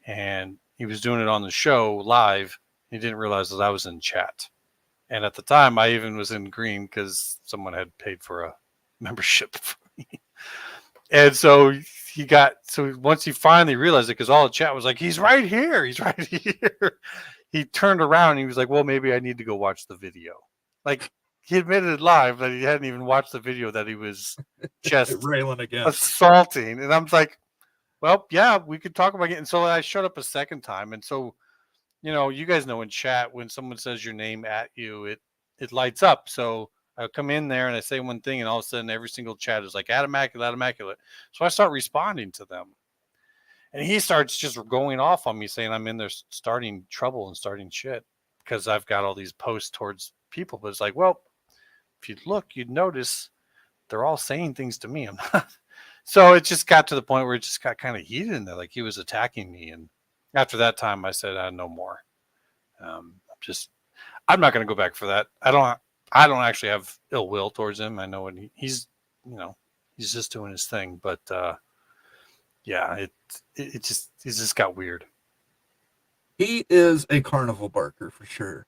And he was doing it on the show live. He didn't realize that I was in chat. And at the time, I even was in green because someone had paid for a membership for me. And so once he finally realized it, because all the chat was like, he's right here. He's right here. He turned around and he was like, well, maybe I need to go watch the video. Like, he admitted live that he hadn't even watched the video that he was just railing against, assaulting. And I'm like, well, yeah, we could talk about it. And so I showed up a second time. And so, you guys know in chat, when someone says your name at you, it lights up. So I come in there and I say one thing, and all of a sudden every single chat is like, at Immaculate. So I start responding to them. And he starts just going off on me saying I'm in there starting trouble and starting shit because I've got all these posts towards people. But it's like, well, if you'd look, you'd notice they're all saying things to me. I'm not. So it just got to the point where it just got kind of heated in there. Like, he was attacking me. And after that time, I said, no more. I'm not going to go back for that. I don't actually have ill will towards him. I know he's just doing his thing. But yeah, it just got weird. He is a carnival barker for sure.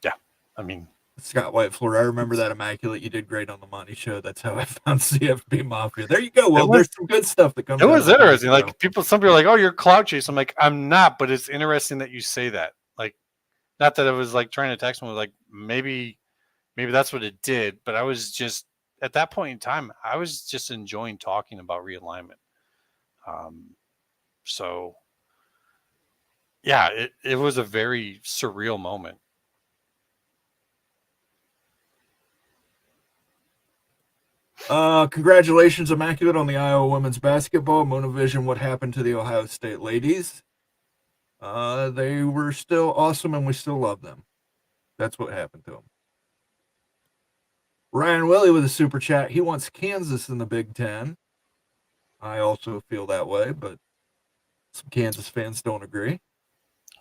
Yeah, I mean, Scott Whitefloor, I remember that Immaculate. You did great on the Monty Show. That's how I found CFB Mafia. There you go. Well, there's some good stuff that comes. It was interesting. Like, some people are like, "Oh, you're clout chase." I'm like, I'm not, but it's interesting that you say that. Like, not that I was like trying to text him. Like, maybe that's what it did. But I was just at that point in time, I was just enjoying talking about realignment. So yeah, it was a very surreal moment. Congratulations, Immaculate, on the Iowa women's basketball. Monovision, what happened to the Ohio State ladies? They were still awesome, and we still love them. That's what happened to them. Ryan Willie with a super chat. He wants Kansas in the Big Ten. I also feel that way, but some Kansas fans don't agree.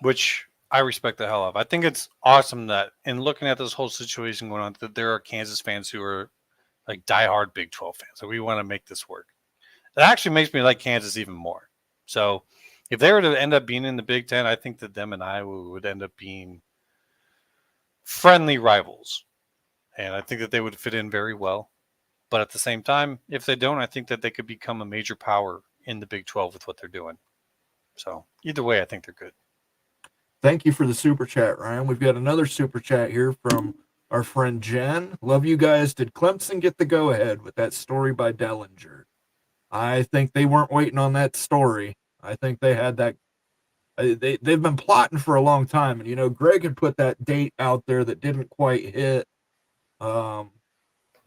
Which I respect the hell of. I think it's awesome that, in looking at this whole situation going on, that there are Kansas fans who are like diehard Big 12 fans. So we want to make this work. It actually makes me like Kansas even more. So if they were to end up being in the Big Ten, I think that them and Iowa would end up being friendly rivals. And I think that they would fit in very well. But at the same time, if they don't, I think that they could become a major power in the Big 12 with what they're doing. So either way, I think they're good. Thank you for the super chat, Ryan. We've got another super chat here from our friend Jen. Love you guys. Did Clemson get the go-ahead with that story by Dellinger? I think they weren't waiting on that story. I think they had that. They've been plotting for a long time, and Greg had put that date out there that didn't quite hit. But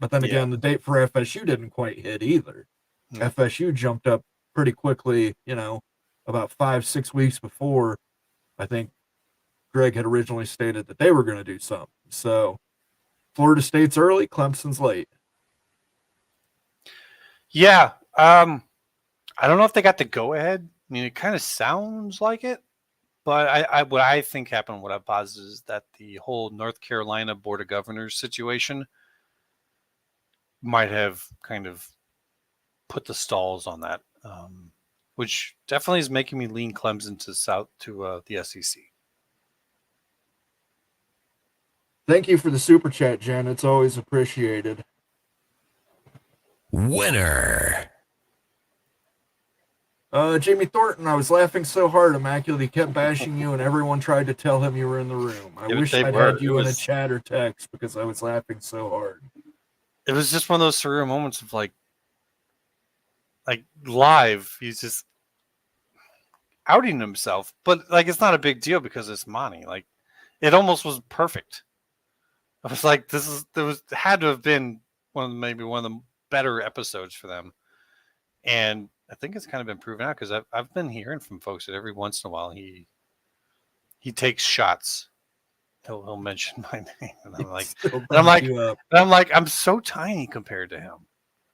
then again, the date for FSU didn't quite hit either. FSU jumped up pretty quickly, about 5-6 weeks before. I think Greg had originally stated that they were going to do something. So Florida State's early, Clemson's late. Yeah. I don't know if they got the go ahead. I mean, it kind of sounds like it, but what I think happened, what I posit is that the whole North Carolina Board of Governors situation might have kind of put the stalls on that, which definitely is making me lean Clemson to the SEC. Thank you for the super chat, Jen. It's always appreciated. Winner. Jamie Thornton, I was laughing so hard, Immaculate, he kept bashing you, and everyone tried to tell him you were in the room. I wish I'd had you in a chat or text because I was laughing so hard. It was just one of those surreal moments of like live, he's just outing himself, but like it's not a big deal because it's Monty. Like it almost was perfect. I was like, had to have been maybe one of the better episodes for them, and I think it's kind of been proven out because I've been hearing from folks that every once in a while he takes shots. He'll mention my name, and I'm like, I'm so tiny compared to him.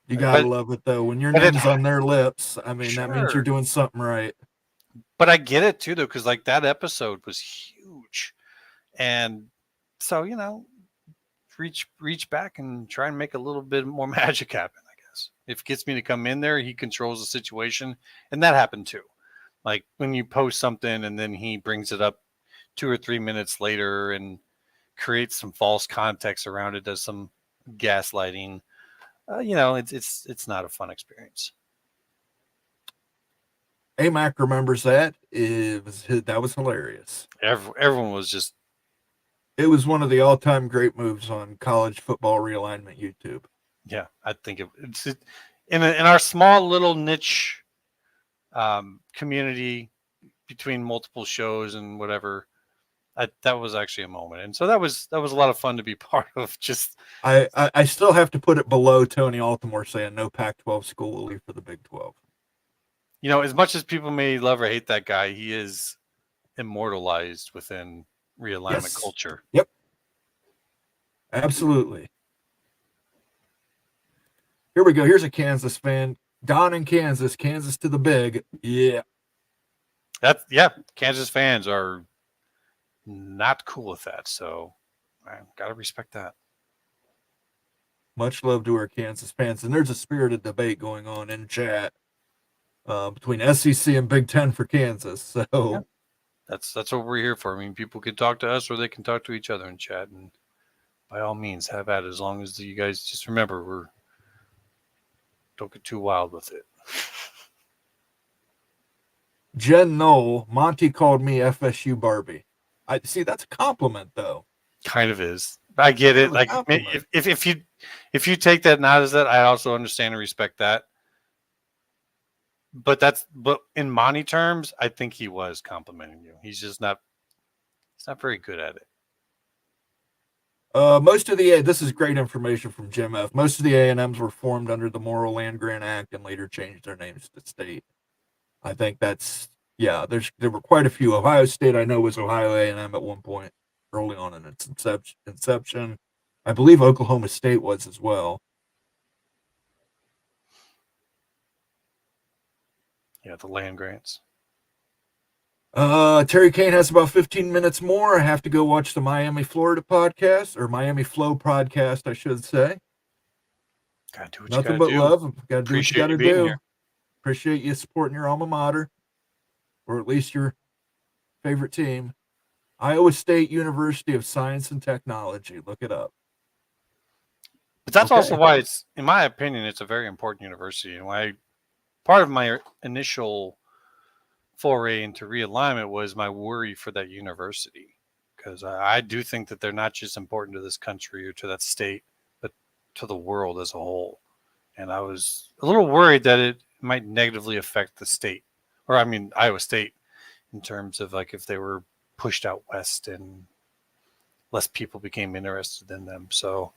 You gotta love it though. When your name's on their lips, I mean, that means you're doing something right. But I get it too, though, because like that episode was huge, and so reach back and try and make a little bit more magic happen. I guess if it gets me to come in there, he controls the situation, and that happened too. Like when you post something and then he brings it up 2 or 3 minutes later and creates some false context around it, does some gaslighting. It's not a fun experience. AMAC remembers that. That was hilarious. Everyone was just. It was one of the all-time great moves on college football realignment YouTube. Yeah, I think it's in our small little niche community between multiple shows and whatever. That was actually a moment, and so that was a lot of fun to be part of. Just I still have to put it below Tony Altimore saying no Pac-12 school will leave for the Big 12. As much as people may love or hate that guy, he is immortalized within realignment culture. Yep, absolutely. Here we go. Here's a Kansas fan. Don in Kansas to the big. Yeah. Kansas fans are not cool with that, so I gotta respect that. Much love to our Kansas fans, and there's a spirited debate going on in chat between SEC and Big Ten for Kansas. So that's what we're here for. I mean, people can talk to us or they can talk to each other in chat, and by all means, have at it. As long as you guys just remember, don't get too wild with it. Jen Knoll, Monty called me FSU Barbie. I see that's a compliment though. Kind of is. I get it. Like if you take that not as that, I also understand and respect that. But in Monty terms, I think he was complimenting you. He's just not. He's not very good at it. Most of this is great information from Jim F. Most of the A&Ms were formed under the Morrill Land Grant Act and later changed their names to state. I think there were quite a few. Ohio State, I know, was Ohio A&M at one point early on in its inception. I believe Oklahoma State was as well. Yeah, the land grants. Terry Kane has about 15 minutes more. I have to go watch the Miami Flow podcast, I should say. Gotta do what Nothing you but gotta do. love. Gotta do what you gotta do. Here. Appreciate you supporting your alma mater, or at least your favorite team. Iowa State University of Science and Technology. Look it up. But that's also why it's, in my opinion, it's a very important university. And why part of my initial foray into realignment was my worry for that university, because I do think that they're not just important to this country or to that state, but to the world as a whole. And I was a little worried that it might negatively affect the state, or I mean Iowa State, in terms of like if they were pushed out west and less people became interested in them. So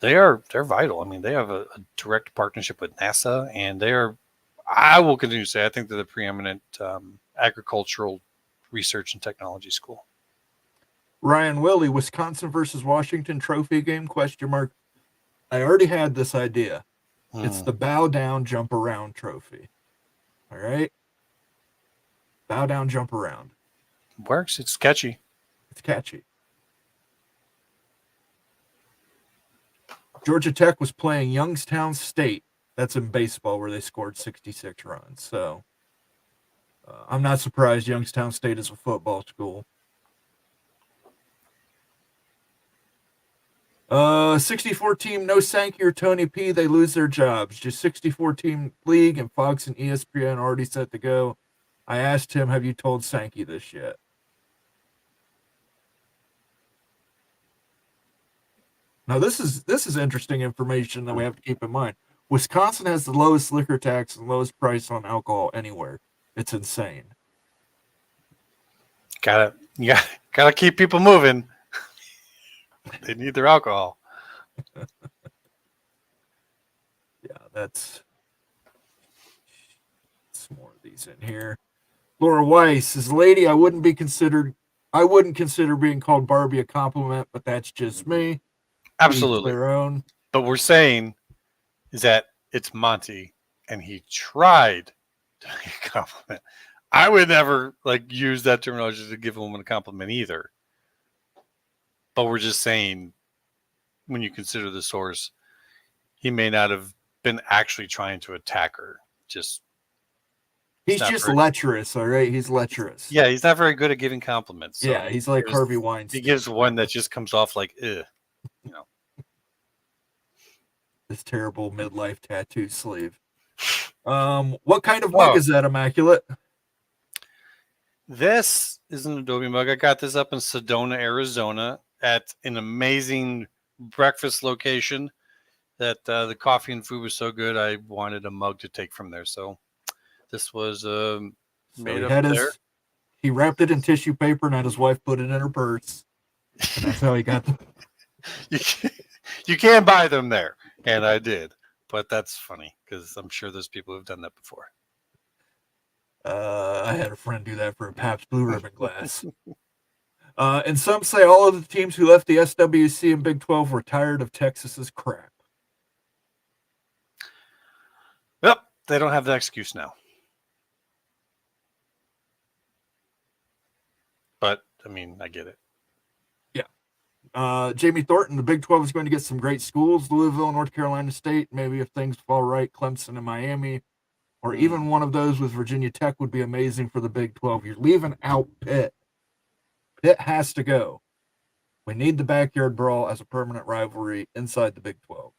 they're vital. I mean, they have a direct partnership with NASA, and I will continue to say, I think they're the preeminent agricultural research and technology school. Ryan Willie, Wisconsin versus Washington trophy game, ? I already had this idea. It's the bow down, jump around trophy. All right? Bow down, jump around. Works. It's catchy. It's catchy. Georgia Tech was playing Youngstown State. That's in baseball, where they scored 66 runs. So I'm not surprised Youngstown State is a football school. 64 team, no Sankey or Tony P. They lose their jobs. Just 64 team league, and Fox and ESPN already set to go. I asked him, have you told Sankey this yet? Now, this is interesting information that we have to keep in mind. Wisconsin has the lowest liquor tax and lowest price on alcohol anywhere. It's insane. Gotta keep people moving. They need their alcohol. Yeah, that's some more of these in here. Laura Weiss is, lady, I wouldn't consider being called Barbie a compliment, but that's just me. Absolutely. Their own. But we're saying is that it's Monty, and he tried to make a compliment. I would never use that terminology to give a woman a compliment either. But we're just saying, when you consider the source, he may not have been actually trying to attack her. He's just lecherous, all right? He's lecherous. Yeah, he's not very good at giving compliments. So yeah, he's like Harvey Weinstein. He gives one that just comes off like, ugh. This terrible midlife tattoo sleeve. What kind of mug is that, Immaculate? This is an Adobe mug. I got this up in Sedona, Arizona, at an amazing breakfast location that the coffee and food was so good, I wanted a mug to take from there. So this was made up there. He wrapped it in tissue paper and had his wife put it in her purse. And that's how he got them. You can buy them there, and I did. But that's funny because I'm sure there's people who've done that before. I had a friend do that for a Pabst Blue Ribbon glass. And some say all of the teams who left the SWC and Big 12 were tired of Texas's crap. Yep, they don't have that excuse now. But, I mean, I get it. Yeah. Jamie Thornton, the Big 12 is going to get some great schools. Louisville, North Carolina State, maybe if things fall right, Clemson and Miami, or even one of those with Virginia Tech would be amazing for the Big 12. You're leaving out Pitt. Pitt has to go. We need the backyard brawl as a permanent rivalry inside the Big 12.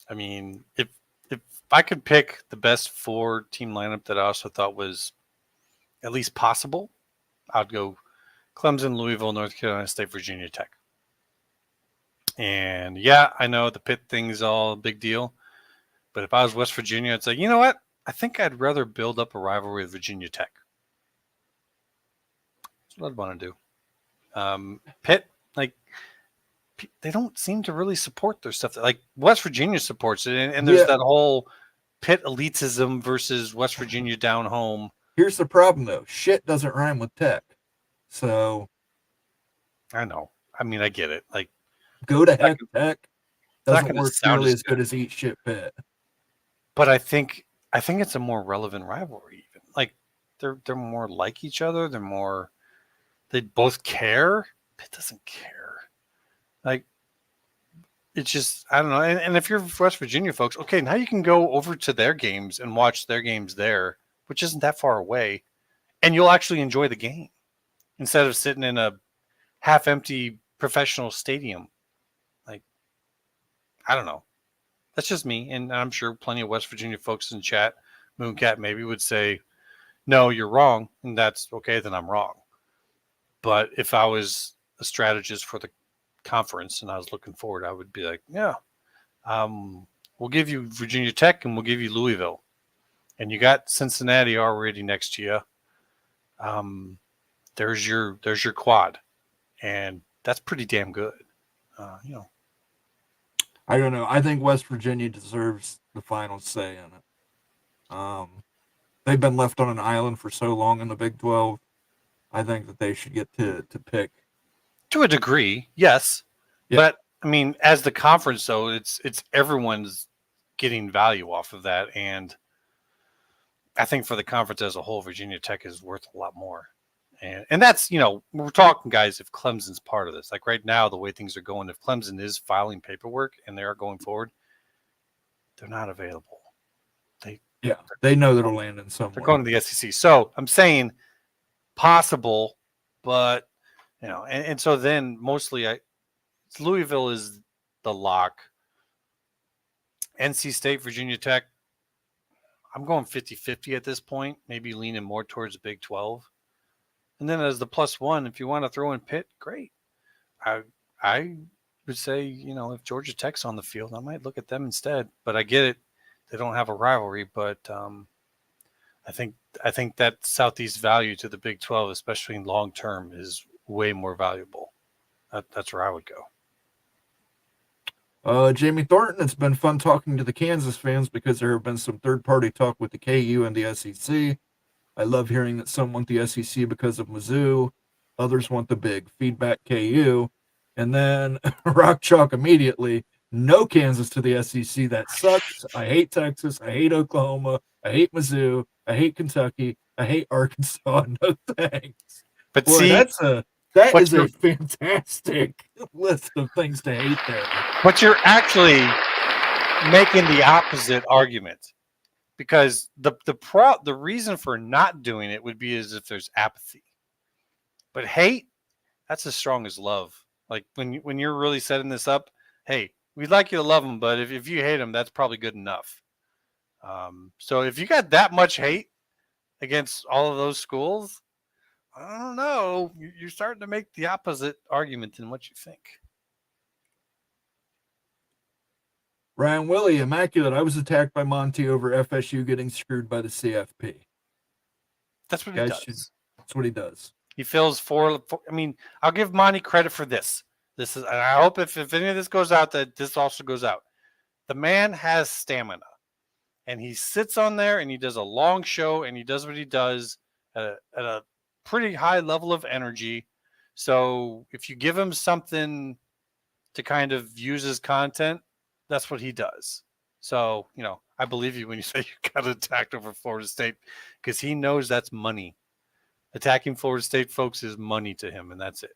I mean, if I could pick the best 4-team lineup that I also thought was at least possible, I'd go Clemson, Louisville, North Carolina State, Virginia Tech. And yeah, I know the Pitt thing's all a big deal, but if I was West Virginia, I'd say, you know what? I think I'd rather build up a rivalry with Virginia Tech. That's what I'd want to do. Pitt, they don't seem to really support their stuff. Like West Virginia supports it, and there's that whole Pitt elitism versus West Virginia down home. Here's the problem, though. Shit doesn't rhyme with tech. So. I know. I mean, I get it. Go to heck tech. Doesn't work nearly as good as eat shit Pitt. But I think it's a more relevant rivalry. Even they're more like each other. They both care. Pitt doesn't care. It's just, I don't know. And if you're West Virginia folks, okay, now you can go over to their games and watch their games there, which isn't that far away, and you'll actually enjoy the game instead of sitting in a half-empty professional stadium. I don't know. That's just me, and I'm sure plenty of West Virginia folks in chat, Mooncat maybe, would say, no, you're wrong, and that's okay, then I'm wrong. But if I was a strategist for the conference and I was looking forward, I would be like, yeah, we'll give you Virginia Tech and we'll give you Louisville. And you got Cincinnati already next to you. There's your quad. And that's pretty damn good. I don't know. I think West Virginia deserves the final say in it. They've been left on an island for so long in the Big 12. I think that they should get to pick. To a degree, yes. Yeah. But I mean, as the conference, though, it's everyone's getting value off of that, and I think for the conference as a whole, Virginia Tech is worth a lot more. And that's, we're talking, guys, if Clemson's part of this. Like right now, the way things are going, if Clemson is filing paperwork and they are going forward, they're not available. They know that'll land in somewhere. They're going to the SEC. So I'm saying possible, but, and so then mostly Louisville is the lock. NC State, Virginia Tech, I'm going 50-50 at this point, maybe leaning more towards the Big 12. And then as the +1, if you want to throw in Pitt, great. I would say, if Georgia Tech's on the field, I might look at them instead. But I get it. They don't have a rivalry, but I think that Southeast value to the Big 12, especially in long term, is way more valuable. That's where I would go. Jamie Thornton, it's been fun talking to the Kansas fans because there have been some third-party talk with the KU and the SEC. I love hearing that some want the SEC because of Mizzou. Others want the big feedback KU. And then Rock Chalk immediately, no Kansas to the SEC. That sucks. I hate Texas. I hate Oklahoma. I hate Mizzou. I hate Kentucky. I hate Arkansas. No thanks. But Boy, see, that is a fantastic list of things to hate there. But you're actually making the opposite argument, because the reason for not doing it would be as if there's apathy. But hate, that's as strong as love. Like when you're really setting this up, hey, we'd like you to love them, but if you hate them, that's probably good enough. So if you got that much hate against all of those schools, I don't know. You're starting to make the opposite argument than what you think. Ryan Willie, Immaculate. I was attacked by Monty over FSU getting screwed by the CFP. That's what he does. That's what he does. He feels I mean, I'll give Monty credit for this. And I hope if any of this goes out, that this also goes out. The man has stamina, and he sits on there and he does a long show and he does what he does at a pretty high level of energy. So if you give him something to kind of use as content, that's what he does. So, I believe you when you say you got attacked over Florida State, because he knows that's money. Attacking Florida State folks is money to him, and that's it.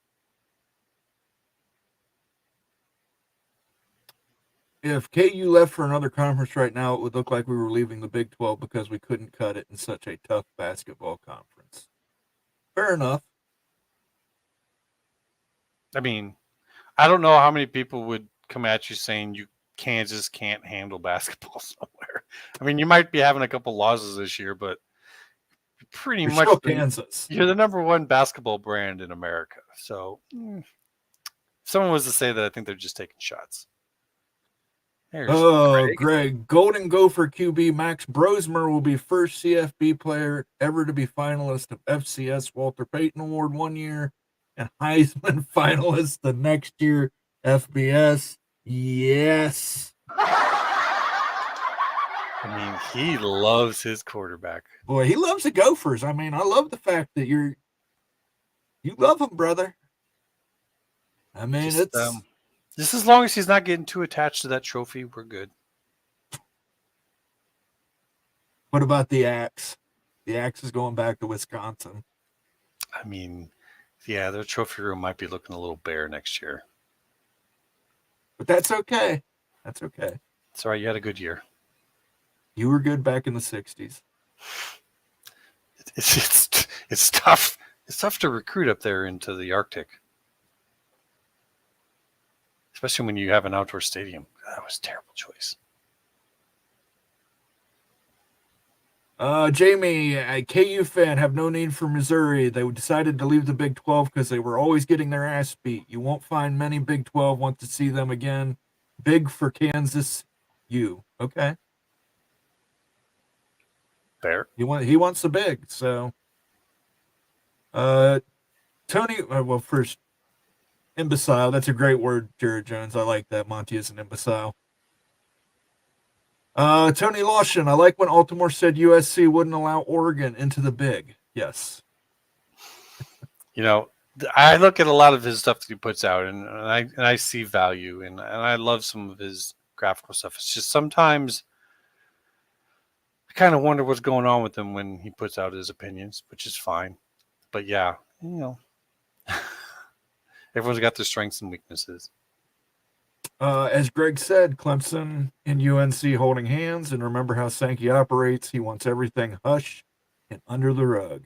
If KU left for another conference right now, it would look like we were leaving the Big 12 because we couldn't cut it in such a tough basketball conference. Fair enough. I mean, I don't know how many people would come at you saying Kansas can't handle basketball somewhere. I mean, you might be having a couple losses this year, but pretty much Kansas. You're the number one basketball brand in America. So if someone was to say that, I think they're just taking shots. Greg. Golden Gopher QB Max Brosmer will be first CFB player ever to be finalist of FCS Walter Payton Award one year and Heisman finalist the next year, FBS. Yes. I mean, he loves his quarterback. Boy, he loves the Gophers. I mean, I love the fact that you love him, brother. I mean, just as long as he's not getting too attached to that trophy, we're good. What about the axe? The axe is going back to Wisconsin. I mean, yeah, their trophy room might be looking a little bare next year. But that's okay. That's okay. It's all right. You had a good year. You were good back in the 60s. It's tough. It's tough to recruit up there into the Arctic. Especially when you have an outdoor stadium. That was a terrible choice. Jamie, a KU fan, have no need for Missouri. They decided to leave the Big 12 because they were always getting their ass beat. You won't find many Big 12 want to see them again. Big for Kansas, you. Okay. Fair. He wants the big. So, Tony, well, first, imbecile. That's a great word, Jared Jones. I like that. Monty is an imbecile. Tony Lawson, I like when Altimore said USC wouldn't allow Oregon into the big. Yes. You know, I look at a lot of his stuff that he puts out, and I see value, and I love some of his graphical stuff. It's just sometimes I kind of wonder what's going on with him when he puts out his opinions, which is fine. But yeah, you know, everyone's got their strengths and weaknesses. As Greg said, Clemson and UNC holding hands, and remember how Sankey operates. He wants everything hush and under the rug.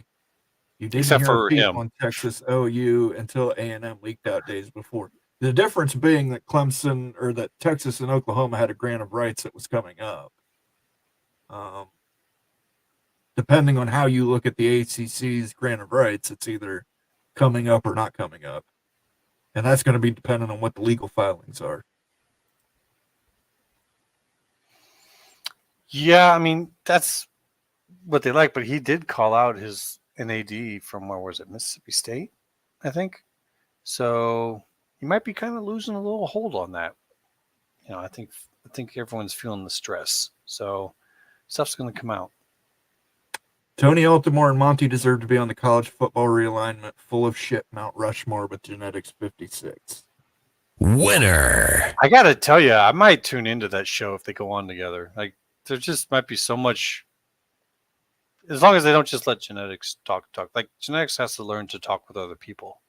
You didn't Except hear for a peep him. on Texas OU until A&M leaked out days before. The difference being that Clemson or that Texas and Oklahoma had a grant of rights that was coming up. Depending on how you look at the ACC's grant of rights, it's either coming up or not coming up. And that's going to be dependent on what the legal filings are. Yeah, I mean, that's what they like, but he did call out his NAD from, where was it, Mississippi State, I think. So he might be kind of losing a little hold on that. You know, I think everyone's feeling the stress. So stuff's going to come out. Tony Altimore and Monty deserve to be on the college football realignment full of shit Mount Rushmore with genetics 56. Winner. I got to tell you, I might tune into that show if they go on together. Like, there just might be so much, as long as they don't just let genetics talk. Like, genetics has to learn to talk with other people.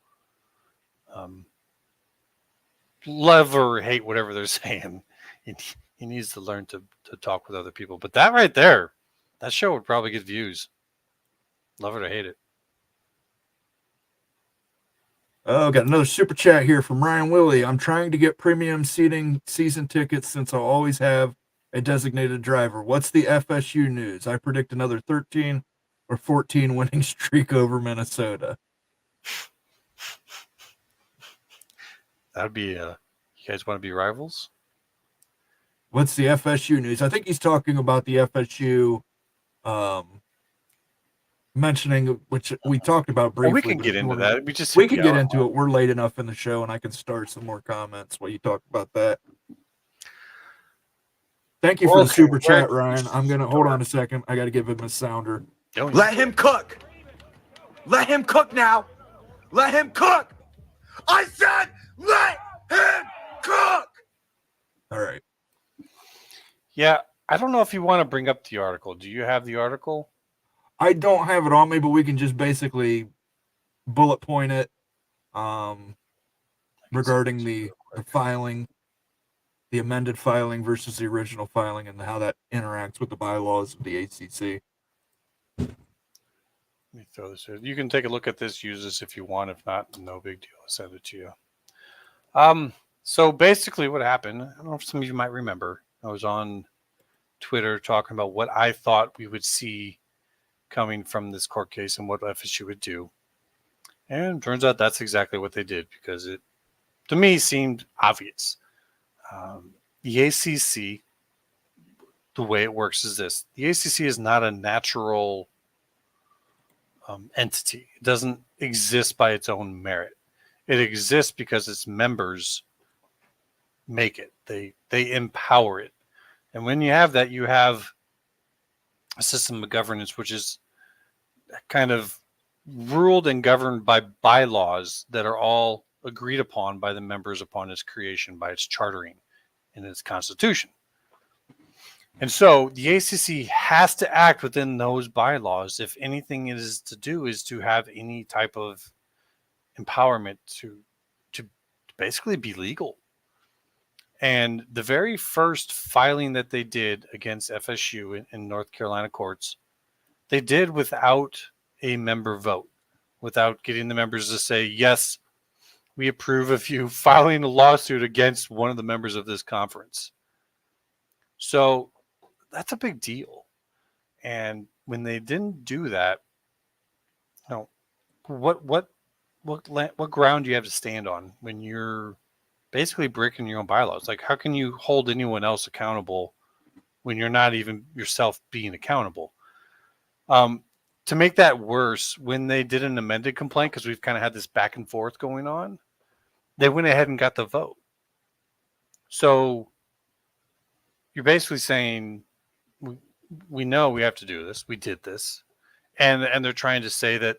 Love or hate whatever they're saying, he needs to learn to talk with other people. But that right there, that show would probably get views. Love it or hate it. Oh, got another super chat here from Ryan Willie. I'm trying to get premium seating season tickets since I'll always have a designated driver. What's the FSU news? I predict another 13 or 14 winning streak over Minnesota. That'd be you guys want to be rivals? What's the FSU news? I think he's talking about the FSU mentioning, which we talked about briefly. Well, we can get into that. We can get into it. We're late enough in the show, and I can start some more comments while you talk about that. Thank you for the super chat, Ryan. I'm going to hold on a second. I got to give him a sounder. Let him cook. Let him cook now. Let him cook. I said let him cook. All right. Yeah, I don't know if you want to bring up the article. Do you have the article? I don't have it on me, but we can just basically bullet point it regarding the filing, the amended filing versus the original filing, and how that interacts with the bylaws of the ACC. Let me throw this here. You can take a look at this, use this if you want. If not, no big deal. I'll send it to you. So basically what happened, I don't know if some of you might remember, I was on Twitter talking about what I thought we would see coming from this court case and what FSU would do. And it turns out that's exactly what they did, because it, to me, seemed obvious. The ACC, the way it works is this. The ACC is not a natural entity. It doesn't exist by its own merit. It exists because its members make it. They empower it. And when you have that, you have a system of governance which is kind of ruled and governed by bylaws that are all agreed upon by the members upon its creation, by its chartering in its constitution. And so the ACC has to act within those bylaws if anything it is to do is to have any type of empowerment to basically be legal. And the very first filing that they did against FSU in North Carolina courts, they did without a member vote, without getting the members to say, yes, we approve of you filing a lawsuit against one of the members of this conference. So that's a big deal. And when they didn't do that, what ground do you have to stand on when you're basically breaking your own bylaws? Like, how can you hold anyone else accountable when you're not even yourself being accountable? To make that worse, when they did an amended complaint, because we've kind of had this back and forth going on, they went ahead and got the vote. So you're basically saying, we know we have to do this. We did this. And they're trying to say that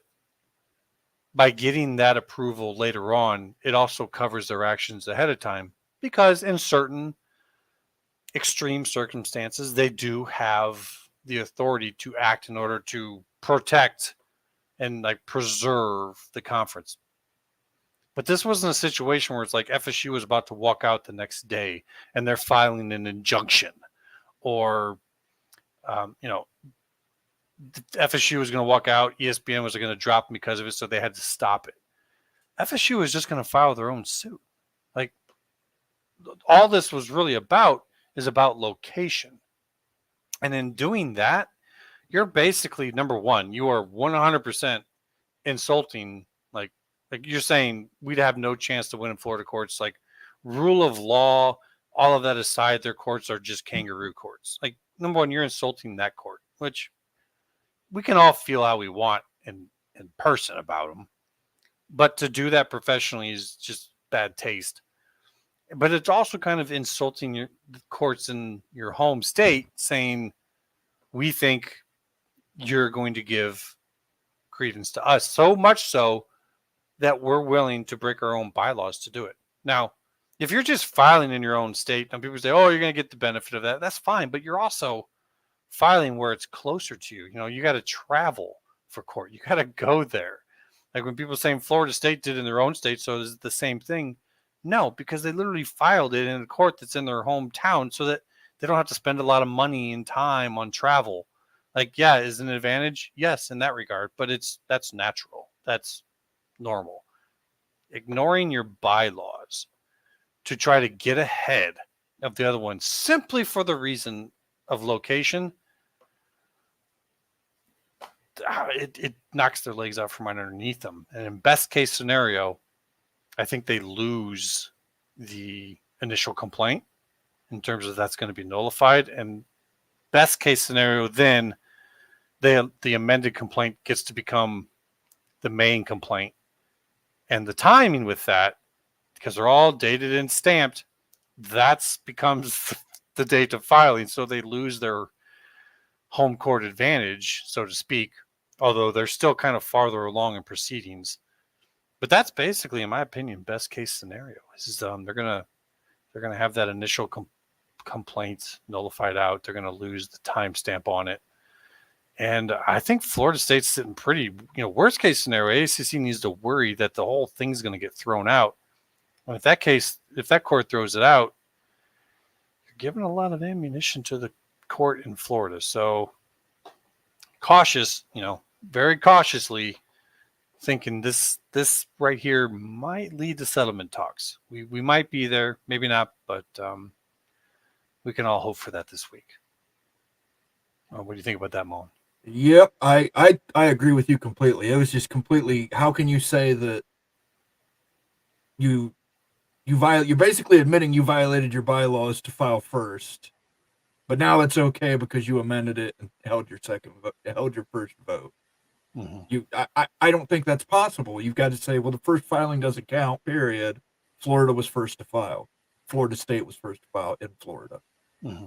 by getting that approval later on, it also covers their actions ahead of time, because in certain extreme circumstances, they do have the authority to act in order to protect and like preserve the conference. But this wasn't a situation where it's like FSU was about to walk out the next day and they're filing an injunction, or FSU was going to walk out, ESPN was going to drop them because of it, so they had to stop it. FSU was just going to file their own suit. Like, all this was really about is about location. And in doing that, you're basically, number one, you are 100% insulting, like you're saying we'd have no chance to win in Florida courts. Like, rule of law, all of that aside, their courts are just kangaroo courts. Like, number one, you're insulting that court, which we can all feel how we want in person about them. But to do that professionally is just bad taste. But it's also kind of insulting the courts in your home state, saying we think you're going to give credence to us, so much so that we're willing to break our own bylaws to do it. Now, if you're just filing in your own state, and people say, oh, you're going to get the benefit of that, that's fine. But you're also filing where it's closer to you. You got to travel for court. You got to go there. Like when people saying Florida State did in their own state, so is it the same thing? No, because they literally filed it in a court that's in their hometown so that they don't have to spend a lot of money and time on travel. Like, yeah, is an advantage? Yes, in that regard, but that's natural. That's normal. Ignoring your bylaws to try to get ahead of the other one simply for the reason of location, it knocks their legs out from underneath them. And in best case scenario, I think they lose the initial complaint in terms of that's going to be nullified. And best case scenario, then the amended complaint gets to become the main complaint. And the timing with that, because they're all dated and stamped, that becomes the date of filing. So they lose their home court advantage, so to speak, although they're still kind of farther along in proceedings. But that's basically, in my opinion, best case scenario. Is they're gonna have that initial complaint nullified out. They're gonna lose the timestamp on it, and I think Florida State's sitting pretty. Worst case scenario, ACC needs to worry that the whole thing's gonna get thrown out. And if that court throws it out, you're giving a lot of ammunition to the court in Florida. So cautious, very cautiously thinking this right here might lead to settlement talks. We might be there, maybe not, but we can all hope for that this week. What do you think about that, Moen? Yep, I agree with you completely. It was just completely. How can you say that you're basically admitting you violated your bylaws to file first, but now it's okay because you amended it and held your first vote. Mm-hmm. I don't think that's possible. You've got to say, well, the first filing doesn't count, period. Florida was first to file. Florida State was first to file in Florida. Mm-hmm.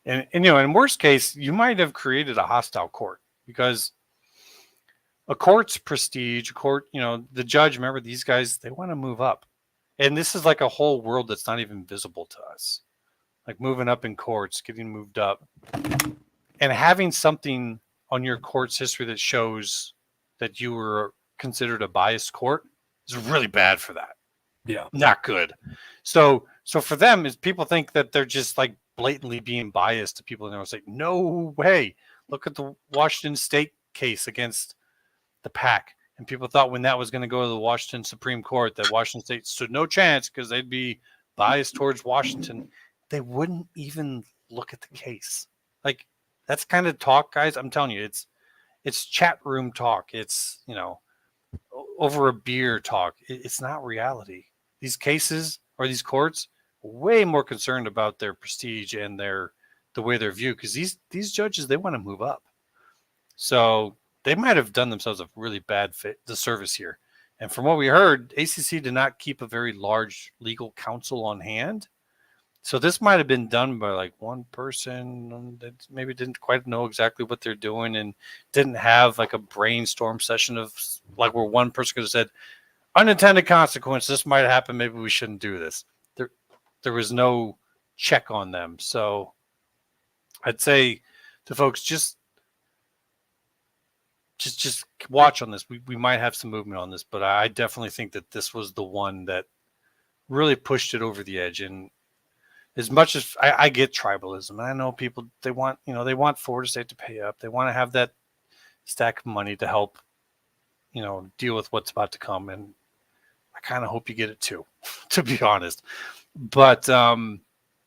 And in worst case, you might have created a hostile court, because a court's prestige, the judge, remember, these guys, they want to move up. And this is like a whole world that's not even visible to us. Like moving up in courts, getting moved up. And having something on your court's history that shows that you were considered a biased court is really bad for that. Yeah. Not good. So for them, is people think that they're just like blatantly being biased to people, and they'll say, no way. Look at the Washington State case against the PAC. And people thought when that was going to go to the Washington Supreme Court that Washington State stood no chance because they'd be biased towards Washington. They wouldn't even look at the case. Like, That's kind of talk, guys. I'm telling you, it's chat room talk. It's, over a beer talk. It's not reality. These cases or these courts are way more concerned about their prestige and the way they're viewed, because these judges, they want to move up. So they might have done themselves a really bad disservice here. And from what we heard, ACC did not keep a very large legal counsel on hand. So this might have been done by like one person that maybe didn't quite know exactly what they're doing and didn't have like a brainstorm session of like where one person could have said, unintended consequence, this might happen, maybe we shouldn't do this. There was no check on them. So I'd say to folks, just watch on this. We might have some movement on this, but I definitely think that this was the one that really pushed it over the edge. And as much as I get tribalism, and I know people, they want Florida State to pay up. They want to have that stack of money to help, deal with what's about to come. And I kind of hope you get it too, to be honest. But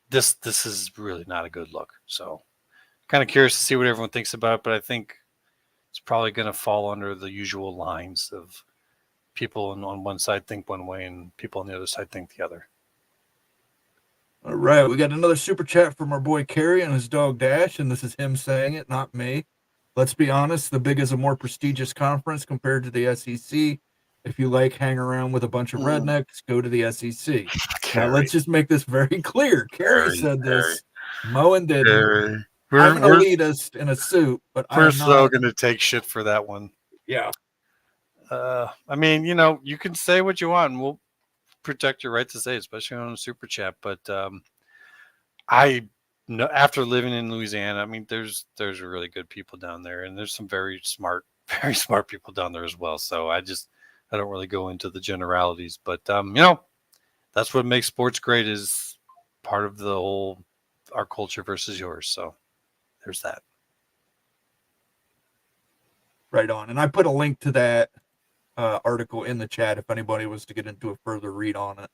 this is really not a good look. So kind of curious to see what everyone thinks about it, but I think it's probably going to fall under the usual lines of people on one side think one way and people on the other side think the other. All right, we got another super chat from our boy Kerry and his dog Dash, and this is him saying it, not me. Let's be honest, the Big is a more prestigious conference compared to the SEC. If you like hang around with a bunch of rednecks, go to the SEC. Now, let's just make this very clear. Kerry said this. Moen didn't. I'm an elitist in a suit, but we're so going to take shit for that one. Yeah. I mean, you can say what you want, and we'll protect your right to say, especially on a super chat. But I know, after living in Louisiana, I mean, there's really good people down there, and there's some very smart people down there as well. So I don't really go into the generalities, but that's what makes sports great, is part of the whole our culture versus yours. So there's that. Right on. And I put a link to that article in the chat if anybody was to get into a further read on it.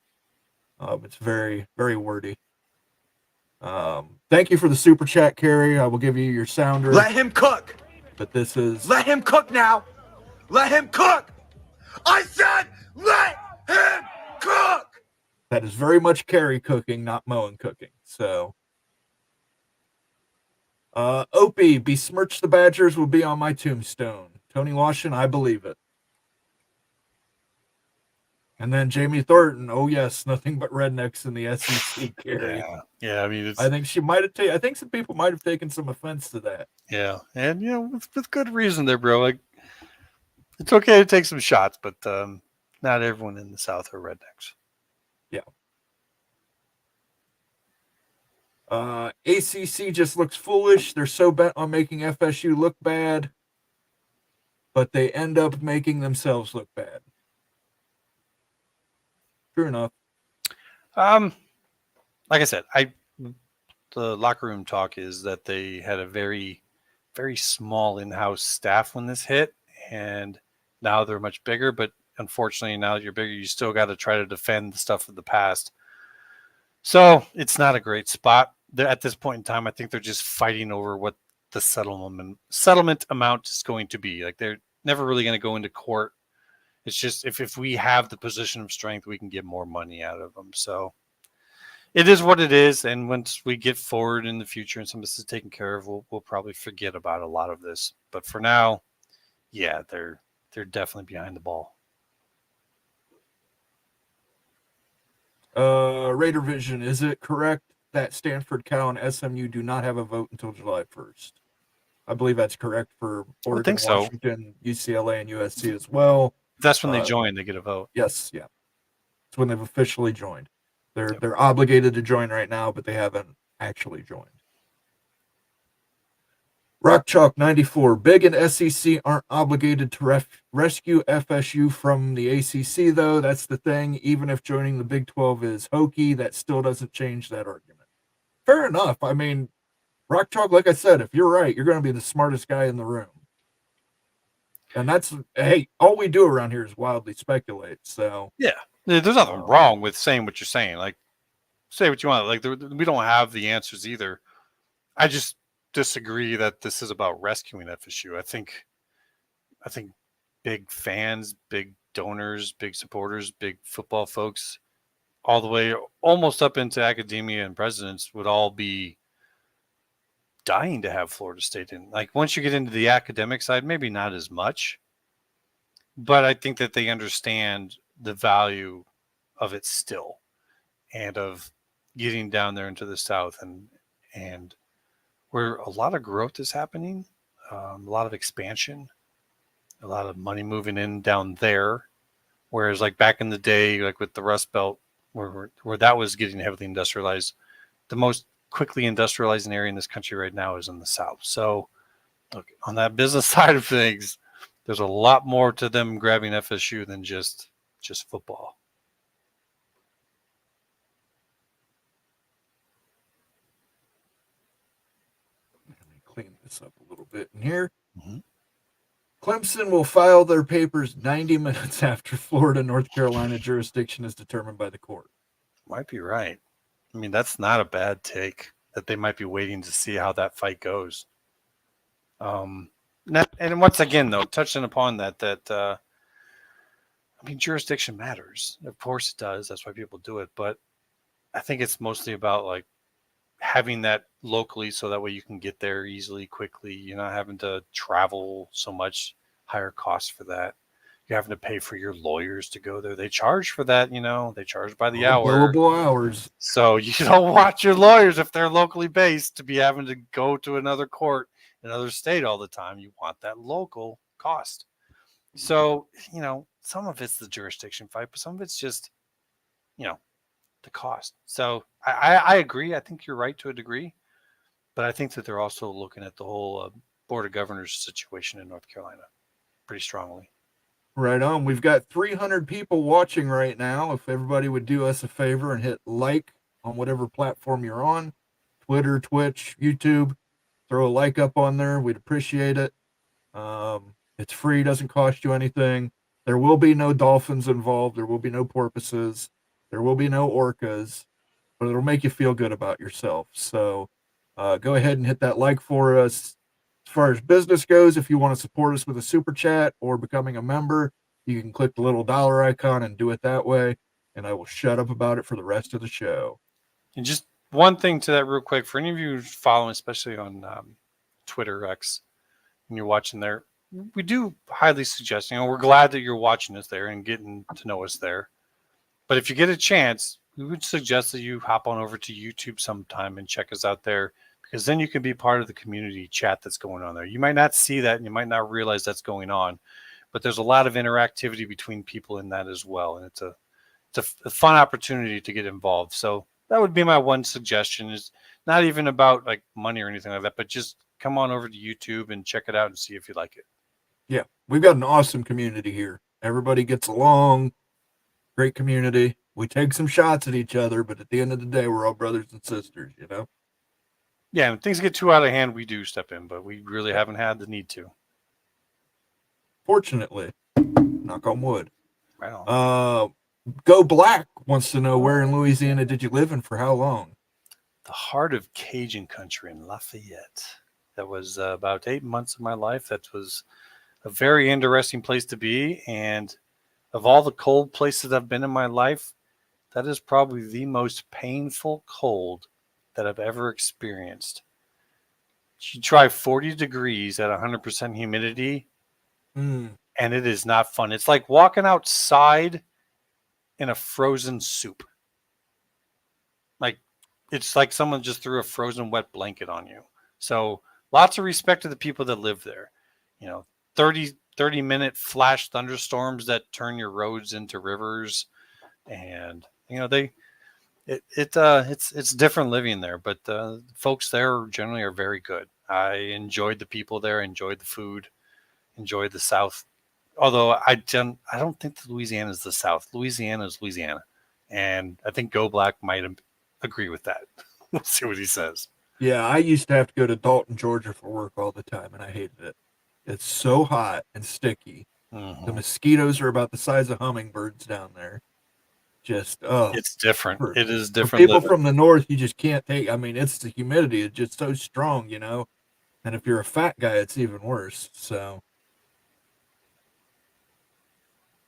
It's very, very wordy. Thank you for the super chat, Kerry. I will give you your sounder. Let him cook. But this is... Let him cook now. Let him cook. I said let him cook. That is very much Kerry cooking, not Moen cooking. So... Opie, besmirch the Badgers will be on my tombstone. Tony Washington, I believe it. And then Jamie Thornton, oh yes, nothing but rednecks in the SEC. Kerry. Yeah. I mean, I think she might have I think some people might have taken some offense to that. Yeah, and with good reason there, bro. Like, it's okay to take some shots, but not everyone in the South are rednecks. Yeah. ACC just looks foolish. They're so bent on making FSU look bad, but they end up making themselves look bad. True enough. Like I said, the locker room talk is that they had a very, very small in-house staff when this hit, and now they're much bigger. But unfortunately, now that you're bigger, you still got to try to defend the stuff of the past. So it's not a great spot. At this point in time, I think they're just fighting over what the settlement amount is going to be. Like, they're never really going to go into court. It's just if we have the position of strength, we can get more money out of them. So it is what it is. And once we get forward in the future and some of this is taken care of, we'll probably forget about a lot of this. But for now, yeah, they're definitely behind the ball. Raider Vision, is it correct that Stanford, Cal, and SMU do not have a vote until July 1st? I believe that's correct for Oregon, Washington, UCLA, and USC as well. That's when they join, they get a vote. Yes, yeah. It's when they've officially joined. They're obligated to join right now, but they haven't actually joined. Rock Chalk 94. Big and SEC aren't obligated to rescue FSU from the ACC, though. That's the thing. Even if joining the Big 12 is hokey, that still doesn't change that argument. Fair enough. I mean, Rock Chalk, like I said, if you're right, you're going to be the smartest guy in the room. And that's, hey, all we do around here is wildly speculate. So yeah, there's nothing wrong with saying what you're saying. Like, say what you want. Like, we don't have the answers either. I just disagree that this is about rescuing FSU. I think big fans, big donors, big supporters, big football folks, all the way almost up into academia and presidents would all be dying to have Florida State in. Like once you get into the academic side, maybe not as much, but I think that they understand the value of it still, and of getting down there into the South and where a lot of growth is happening, a lot of expansion, a lot of money moving in down there. Whereas like back in the day, like with the Rust Belt, where that was getting heavily industrialized, the most quickly industrializing area in this country right now is in the South. So look, on that business side of things, there's a lot more to them grabbing FSU than just football. Let me clean this up a little bit in here. Mm-hmm. Clemson will file their papers 90 minutes after Florida, North Carolina jurisdiction is determined by the court. Might be right. I mean, that's not a bad take, that they might be waiting to see how that fight goes. And once again, though, touching upon that, I mean, jurisdiction matters. Of course it does. That's why people do it. But I think it's mostly about like having that locally so that way you can get there easily, quickly. You're not having to travel so much, higher costs for that. You're having to pay for your lawyers to go there. They charge for that, they charge by the hour. Billable hours. So you don't want your lawyers, if they're locally based, to be having to go to another court in another state all the time. You want that local cost. So, some of it's the jurisdiction fight, but some of it's just, the cost. So I agree. I think you're right to a degree, but I think that they're also looking at the whole Board of Governors situation in North Carolina pretty strongly. Right on. We've got 300 people watching right now. If everybody would do us a favor and hit like on whatever platform you're on, Twitter, Twitch, YouTube, throw a like up on there. We'd appreciate it. It's free, doesn't cost you anything. There will be no dolphins involved. There will be no porpoises. There will be no orcas, but it'll make you feel good about yourself. So go ahead and hit that like for us. As far as business goes, if you want to support us with a super chat or becoming a member, you can click the little dollar icon and do it that way. And I will shut up about it for the rest of the show. And just one thing to that real quick, for any of you following, especially on Twitter X, when you're watching there, we do highly suggest, we're glad that you're watching us there and getting to know us there. But if you get a chance, we would suggest that you hop on over to YouTube sometime and check us out there, because then you can be part of the community chat that's going on there. You might not see that and you might not realize that's going on, but there's a lot of interactivity between people in that as well. And it's a fun opportunity to get involved. So that would be my one suggestion, is not even about like money or anything like that, but just come on over to YouTube and check it out and see if you like it. Yeah, we've got an awesome community here. Everybody gets along. Great community. We take some shots at each other, but at the end of the day, we're all brothers and sisters, Yeah, when things get too out of hand, we do step in, but we really haven't had the need to. Fortunately. Knock on wood. Right on. Go Black wants to know, where in Louisiana did you live and for how long? The heart of Cajun country in Lafayette. That was about 8 months of my life. That was a very interesting place to be, and of all the cold places I've been in my life, that is probably the most painful cold that I've ever experienced. You try 40 degrees at 100% humidity, and it is not fun. It's like walking outside in a frozen soup. Like, it's like someone just threw a frozen wet blanket on you. So lots of respect to the people that live there. 30-minute flash thunderstorms that turn your roads into rivers, and it's different living there, but folks there generally are very good. I enjoyed the people there, enjoyed the food, enjoyed the South. Although I don't think that Louisiana is the South. Louisiana is Louisiana, and I think Go Black might agree with that. We'll see what he says. Yeah, I used to have to go to Dalton, Georgia for work all the time, and I hated it. It's so hot and sticky. Mm-hmm. The mosquitoes are about the size of hummingbirds down there. Just, it's different. It is for different. People from the north, you just can't take. I mean, it's the humidity. It's just so strong, And if you're a fat guy, it's even worse. So,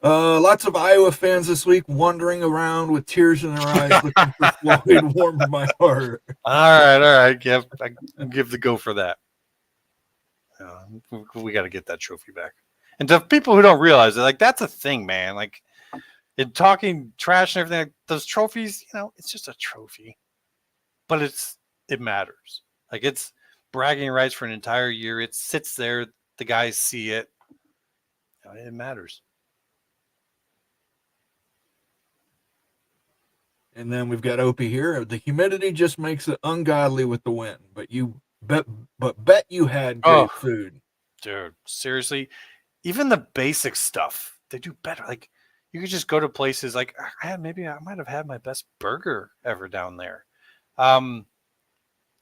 lots of Iowa fans this week wandering around with tears in their eyes, looking for Floyd warmed my heart. All right. I give the go for that. We got to get that trophy back. And to people who don't realize it, like that's a thing, man. Like in talking trash and everything, like, those trophies, it's just a trophy, but it matters. Like it's bragging rights for an entire year. It sits there. The guys see it. It matters. And then we've got Opie here. The humidity just makes it ungodly with the wind. But bet you had great food, dude. Seriously, even the basic stuff they do better. Like you could just go to places like maybe I might have had my best burger ever down there.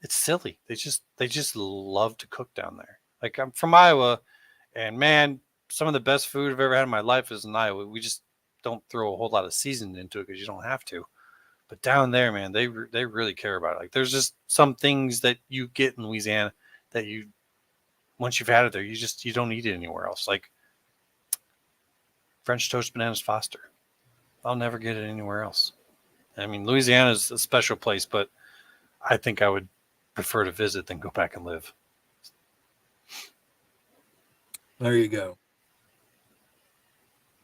It's silly. They just love to cook down there. Like I'm from Iowa, and man, some of the best food I've ever had in my life is in Iowa. We just don't throw a whole lot of seasoning into it because you don't have to. But down there, man, they really care about it. Like there's just some things that you get in Louisiana that once you've had it there, you don't eat it anywhere else. Like French toast bananas Foster. I'll never get it anywhere else. I mean, Louisiana is a special place, but I think I would prefer to visit than go back and live. There you go.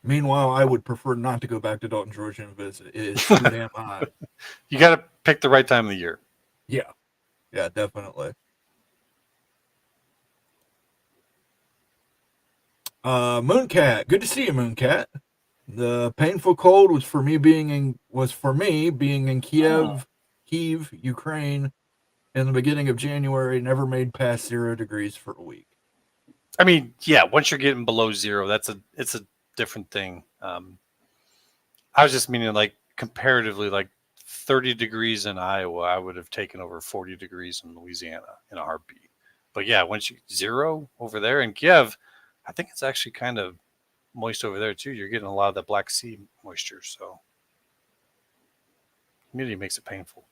Meanwhile, I would prefer not to go back to Dalton, Georgia and visit. It's too damn hot. You got to pick the right time of the year. Yeah, definitely. Mooncat, good to see you, Mooncat. The painful cold was for me being in Kiev, Ukraine, in the beginning of January. Never made past 0 degrees for a week. I mean, yeah, once you're getting below 0, it's a different thing. I was just meaning like comparatively, like 30 degrees in Iowa, I would have taken over 40 degrees in Louisiana in a heartbeat. But yeah, once you 0 over there in Kiev, I think it's actually kind of moist over there too. You're getting a lot of the Black Sea moisture, so humidity makes it painful.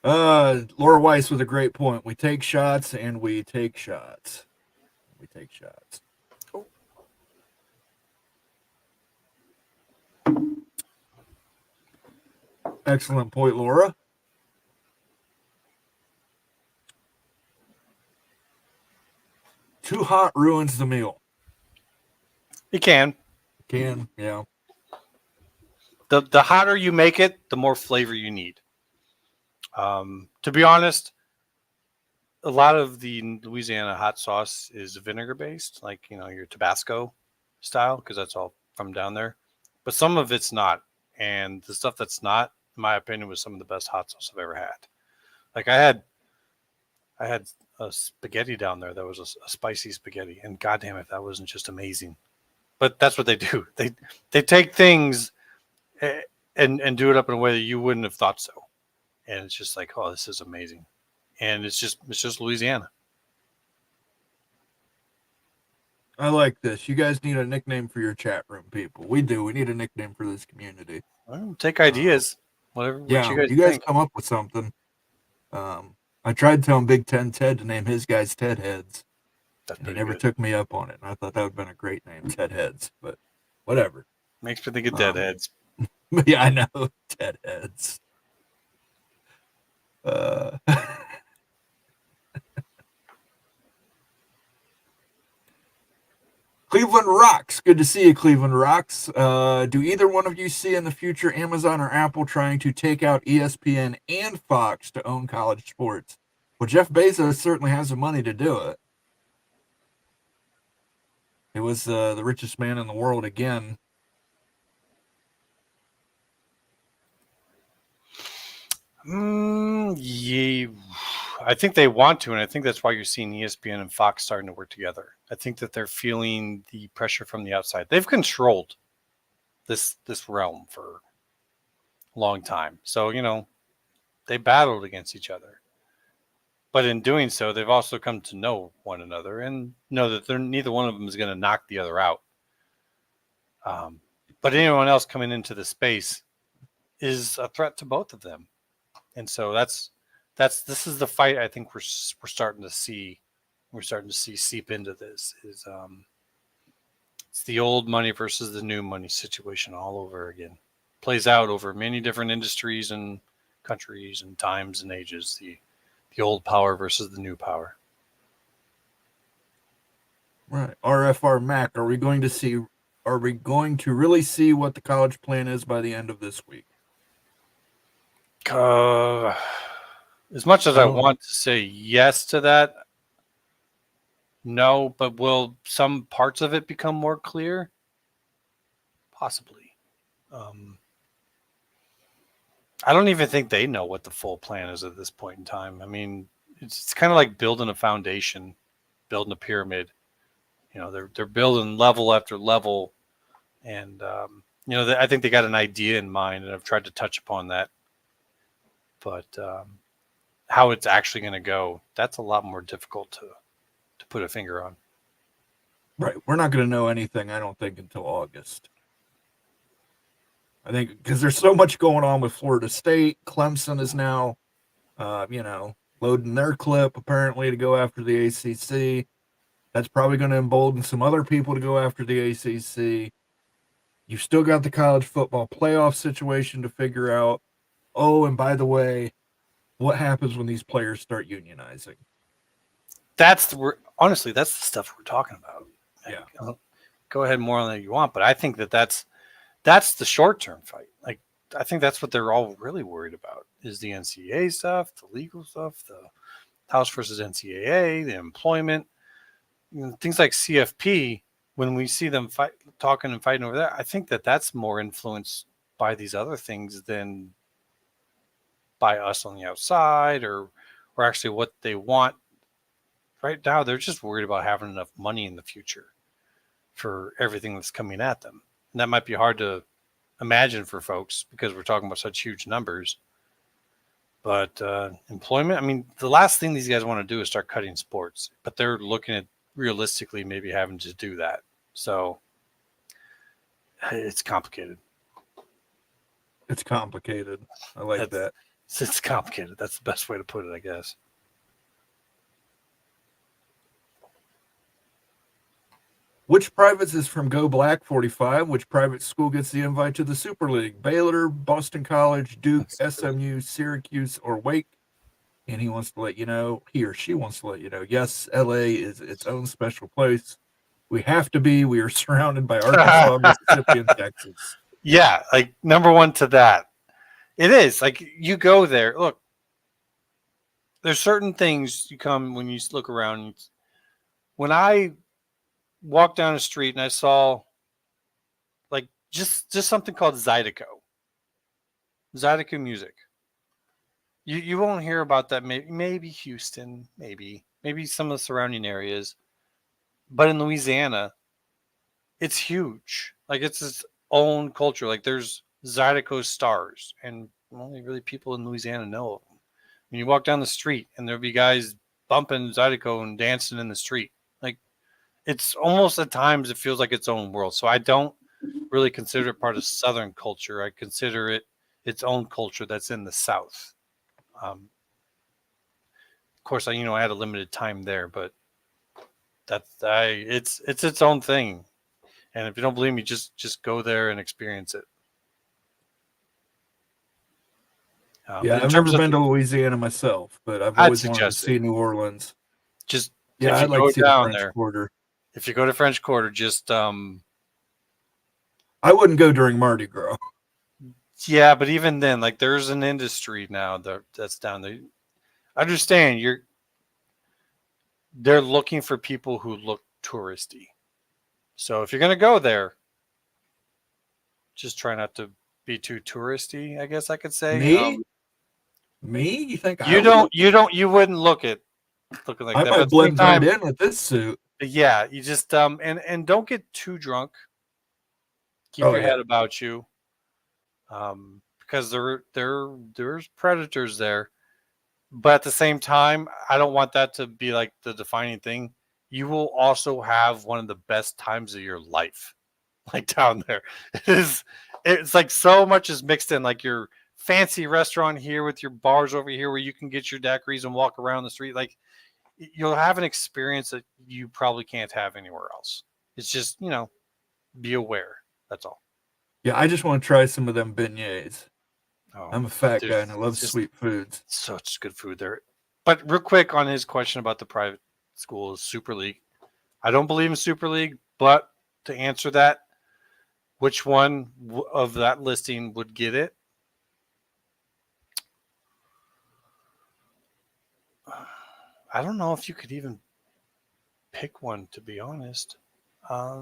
Laura Weiss with a great point. We take shots and we take shots. We take shots. Oh. Excellent point, Laura. Too hot ruins the meal. It can. Yeah. The hotter you make it, the more flavor you need. To be honest, a lot of the Louisiana hot sauce is vinegar based, like your Tabasco style, because that's all from down there. But some of it's not, and the stuff that's not, in my opinion, was some of the best hot sauce I've ever had. Like I had a spaghetti down there that was a spicy spaghetti, and goddamn it, that wasn't just amazing. But that's what they do. They take things and do it up in a way that you wouldn't have thought so. And it's just like, oh, this is amazing. And it's just Louisiana. I like this. You guys need a nickname for your chat room, people. We do. We need a nickname for this community. Well, take ideas. Whatever. Yeah, what you guys come up with something. I tried telling Big Ten Ted to name his guys Ted Heads. And he never took me up on it. And I thought that would have been a great name, Ted Heads. But whatever. Makes me think of Deadheads. Yeah, I know. Ted Heads. Cleveland Rocks. Good to see you, Cleveland Rocks. Do either one of you see in the future Amazon or Apple trying to take out ESPN and Fox to own college sports? Well, Jeff Bezos certainly has the money to do it. It was the richest man in the world again. Yeah, I think they want to, and I think that's why you're seeing ESPN and Fox starting to work together. I think that they're feeling the pressure from the outside. They've controlled this realm for a long time. So, they battled against each other. But in doing so, they've also come to know one another and know that neither one of them is going to knock the other out. But anyone else coming into the space is a threat to both of them. And so that's this is the fight I think we're starting to see. We're starting to see seep into this is it's the old money versus the new money situation all over again. Plays out over many different industries and countries and times and ages. The old power versus the new power. Right. RFR Mac, are we going to really see what the college plan is by the end of this week? As much as I want to say yes to that, no, but will some parts of it become more clear? Possibly. I don't even think they know what the full plan is at this point in time. I mean, it's kind of like building a foundation, building a pyramid. You know, they're building level after level, and you know, I think they got an idea in mind, and I've tried to touch upon that. But how it's actually going to go, that's a lot more difficult to put a finger on. Right. We're not going to know anything, I don't think, until August. I think because there's so much going on with Florida State. Clemson is now, loading their clip apparently to go after the ACC. That's probably going to embolden some other people to go after the ACC. You've still got the college football playoff situation to figure out. Oh, and by the way, what happens when these players start unionizing? Honestly, that's the stuff we're talking about. Yeah. Go ahead more on that you want, but I think that's the short-term fight. Like, I think that's what they're all really worried about is the NCAA stuff, the legal stuff, the House versus NCAA, the employment, things like CFP. When we see them talking and fighting over there, I think that's more influenced by these other things than by us on the outside or actually what they want. Right now, they're just worried about having enough money in the future for everything that's coming at them. And that might be hard to imagine for folks because we're talking about such huge numbers. But employment, I mean, the last thing these guys want to do is start cutting sports, but they're looking at realistically maybe having to do that. So it's complicated. It's complicated. I like that. It's complicated. That's the best way to put it, I guess. Which privates is from Go Black 45? Which private school gets the invite to the Super League? Baylor, Boston College, Duke, SMU, Syracuse, or Wake? And he wants to let you know, he or she wants to let you know, yes, LA is its own special place. We have to be. We are surrounded by Arkansas, Mississippi, and Texas. Yeah, like number one to that. It is. Like you go there. Look, there's certain things you come when you look around. When I walked down the street and I saw like just something called Zydeco music. You won't hear about that. Maybe Houston, maybe some of the surrounding areas, but in Louisiana, it's huge. Like it's its own culture. Like there's Zydeco stars, and only really people in Louisiana know of them. When you walk down the street, and there'll be guys bumping Zydeco and dancing in the street. Like it's almost at times it feels like its own world. So I don't really consider it part of Southern culture. I consider it its own culture that's in the South. Of course, I had a limited time there, but it's its own thing. And if you don't believe me, just go there and experience it. I've never been to Louisiana myself, but I've always wanted to see New Orleans. I'd like to see the French Quarter. If you go to French Quarter, just I wouldn't go during Mardi Gras. Yeah, but even then, like there's an industry now that's down there. Understand they're looking for people who look touristy. So if you're gonna go there, just try not to be too touristy, I guess I could say. Me? You think you wouldn't looking like that? I might blend right in with this suit. Yeah, you just and don't get too drunk. Keep your head about you. Because there's predators there, but at the same time, I don't want that to be like the defining thing. You will also have one of the best times of your life, like down there. It's like so much is mixed in. Like your fancy restaurant here with your bars over here where you can get your daiquiris and walk around the street. Like, you'll have an experience that you probably can't have anywhere else. It's just, be aware. That's all. Yeah, I just want to try some of them beignets. Oh, I'm a fat dude, guy and I love just sweet foods. such good food there. But real quick on his question about the private schools, Super League. I don't believe in Super League, but to answer that, which one of that listing would get it? I don't know if you could even pick one, to be honest. I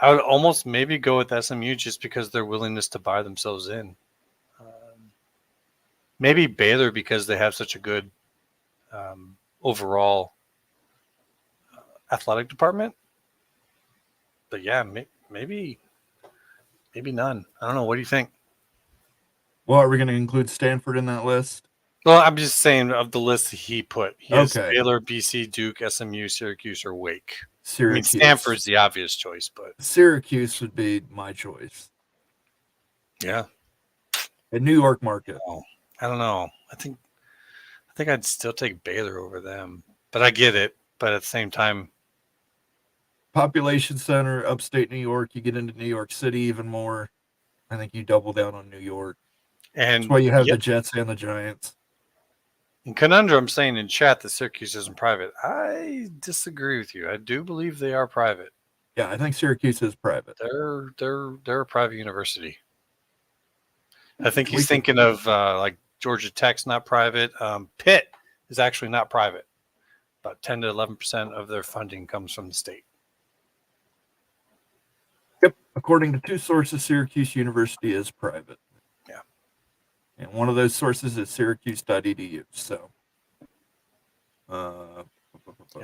would almost maybe go with SMU just because their willingness to buy themselves in. Maybe Baylor because they have such a good overall athletic department. But yeah, maybe none. I don't know. What do you think? Well, are we going to include Stanford in that list? Well, I'm just saying of the list that he put. He has Okay. Baylor, BC, Duke, SMU, Syracuse, or Wake. Syracuse. I mean, Stanford's the obvious choice, but Syracuse would be my choice. yeah. A New York market. Oh, I don't know. I think I'd still take Baylor over them, but I get it. But at the same time, Population center, upstate New York. You get into New York City even more. I think you double down on New York. and That's why you have the Jets and the Giants. in Conundrum saying in chat that Syracuse isn't private. I disagree with you. I do believe they are private. Yeah, I think Syracuse is private. They're a private university. I think he's thinking of like Georgia Tech's not private. Pitt is actually not private. About 10 to 11% of their funding comes from the state. Yep. According to two sources, Syracuse University is private. Yeah. And one of those sources is Syracuse.edu. So, Yeah,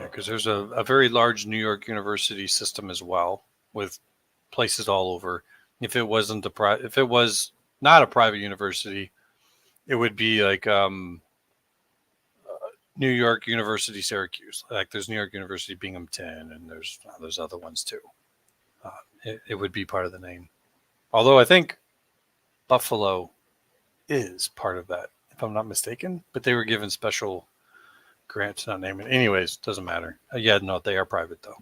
because there's a very large New York university system as well, with places all over. If it wasn't if it was not a private university, it would be like New York University Syracuse. Like there's New York University Binghamton, and there's other ones too. It would be part of the name. Although I think Buffalo is part of that, if I'm not mistaken. But they were given special grants, not naming. Anyways, doesn't matter. Yeah, no, they are private though.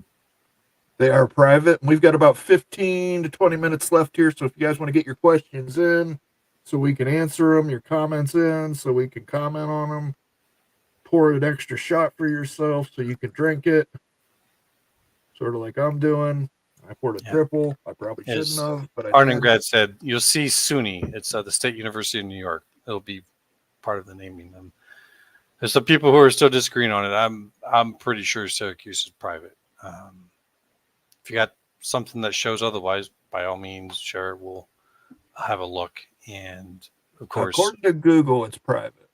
they are private. We've got about 15 to 20 minutes left here. So if you guys want to get your questions in so we can answer them, your comments in so we can comment on them, pour an extra shot for yourself so you can drink it. Sort of like I'm doing. I poured a triple. I probably shouldn't have, but I did. Arningrad said, you'll see SUNY. It's the State University of New York. It'll be part of the naming them. There's some people who are still disagreeing on it. I'm pretty sure Syracuse is private. If you got something that shows otherwise, by all means, sure, we'll have a look. And of course, according to Google, it's private.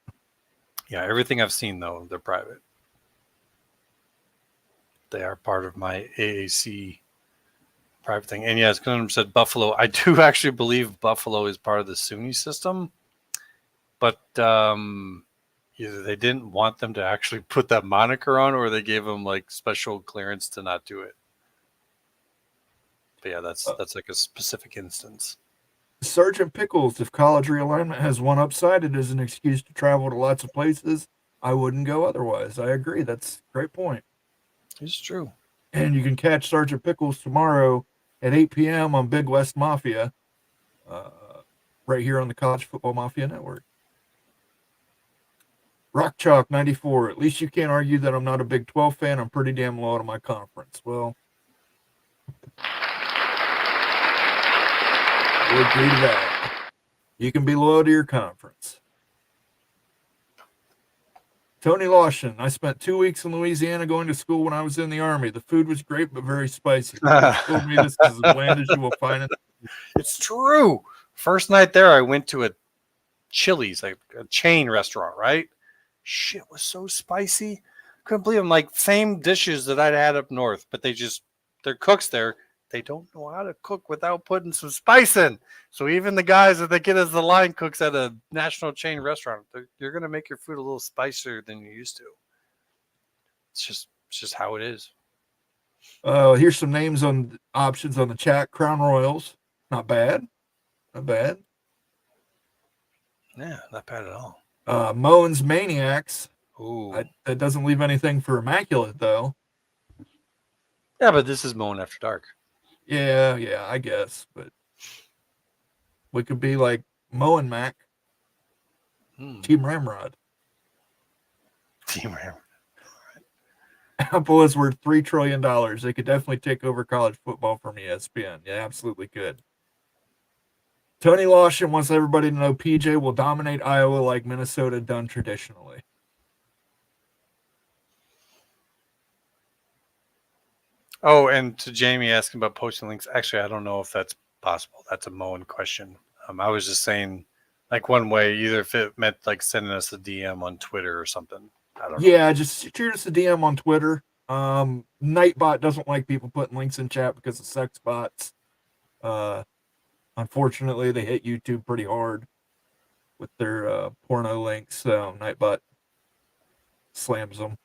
Yeah, everything I've seen though, they're private. They are part of my AAC private thing. And yeah, as Conundrum said, Buffalo. I do actually believe Buffalo is part of the SUNY system, but either they didn't want them to actually put that moniker on, or they gave them like special clearance to not do it. But yeah, that's like a specific instance. Sergeant Pickles, if college realignment has one upside, it is an excuse to travel to lots of places. I wouldn't go otherwise. I agree. That's a great point. It's true. And you can catch Sergeant Pickles tomorrow at 8 p.m. on Big West Mafia, right here on the College Football Mafia Network. Rock Chalk 94. At least you can't argue that I'm not a Big 12 fan. I'm pretty damn loyal to my conference. Well, we'll agree to that. You can be loyal to your conference. Tony Lawson, I spent 2 weeks in Louisiana going to school when I was in the Army. The food was great, but very spicy. They told me this is as bland as you will find it. It's true. First night there, I went to a Chili's, like a chain restaurant, right? Shit was so spicy. Couldn't believe them. Like same dishes that I'd had up north, but they're cooks there. They don't know how to cook without putting some spice in. So even the guys that they get as the line cooks at a national chain restaurant, you're going to make your food a little spicier than you used to. It's just how it is. Here's some names on options on the chat. Crown Royals, not bad, not bad. Yeah, not bad at all. Moen's Maniacs. Ooh. That doesn't leave anything for Immaculate, though. Yeah, but this is Moen After Dark. Yeah, I guess. But we could be like Moen Mac, Team Ramrod. Team Ramrod. Apple is worth $3 trillion. They could definitely take over college football from ESPN. Yeah, absolutely could. Tony Lawson wants everybody to know PJ will dominate Iowa like Minnesota done traditionally. Oh, and to Jamie asking about posting links. Actually, I don't know if that's possible. That's a Moen question. I was just saying, like, one way, either if it meant like sending us a DM on Twitter or something. I don't know. Yeah, just shoot us a DM on Twitter. Nightbot doesn't like people putting links in chat because of sex bots. Unfortunately, they hit YouTube pretty hard with their porno links. So Nightbot slams them.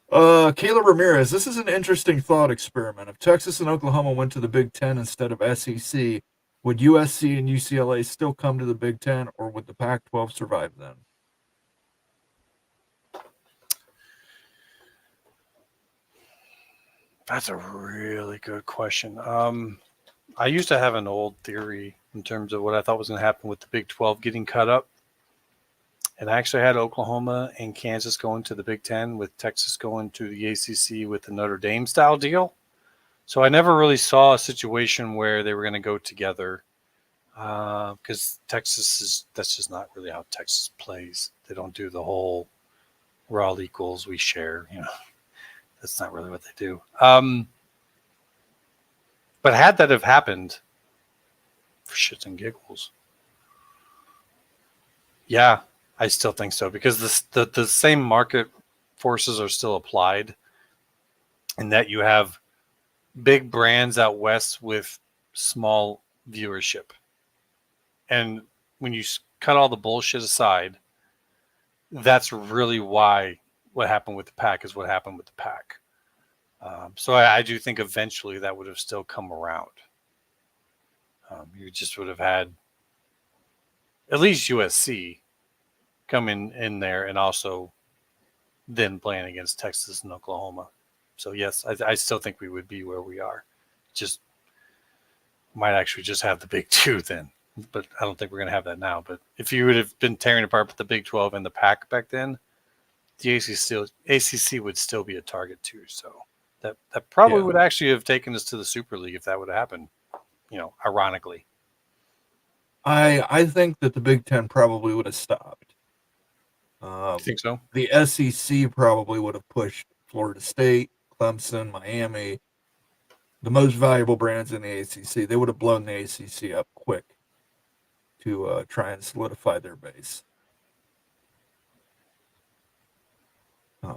Caleb Ramirez, this is an interesting thought experiment. If Texas and Oklahoma went to the Big Ten instead of SEC, would USC and UCLA still come to the Big Ten, or would the Pac-12 survive then? That's a really good question. I used to have an old theory in terms of what I thought was going to happen with the Big 12 getting cut up. And I actually had Oklahoma and Kansas going to the Big Ten, with Texas going to the ACC with the Notre Dame style deal. So I never really saw a situation where they were going to go together, because that's just not really how Texas plays. They don't do the whole we're all equals, we share. That's not really what they do. But had that have happened, for shits and giggles, yeah, I still think so, because the same market forces are still applied, in that you have big brands out west with small viewership. And when you cut all the bullshit aside, that's really why what happened with the Pac is what happened with the Pac. So I do think eventually that would have still come around. You just would have had at least USC come in there, and also then playing against Texas and Oklahoma. So yes, I still think we would be where we are. Just might actually just have the Big Two then, but I don't think we're going to have that now. But if you would have been tearing apart with the Big 12 and the Pac back then, the ACC would still be a target too. So that probably would actually have taken us to the Super League if that would have happened, ironically. I think that the Big Ten probably would have stopped. You think so? The SEC probably would have pushed Florida State, Clemson, Miami, the most valuable brands in the ACC. They would have blown the ACC up quick to try and solidify their base.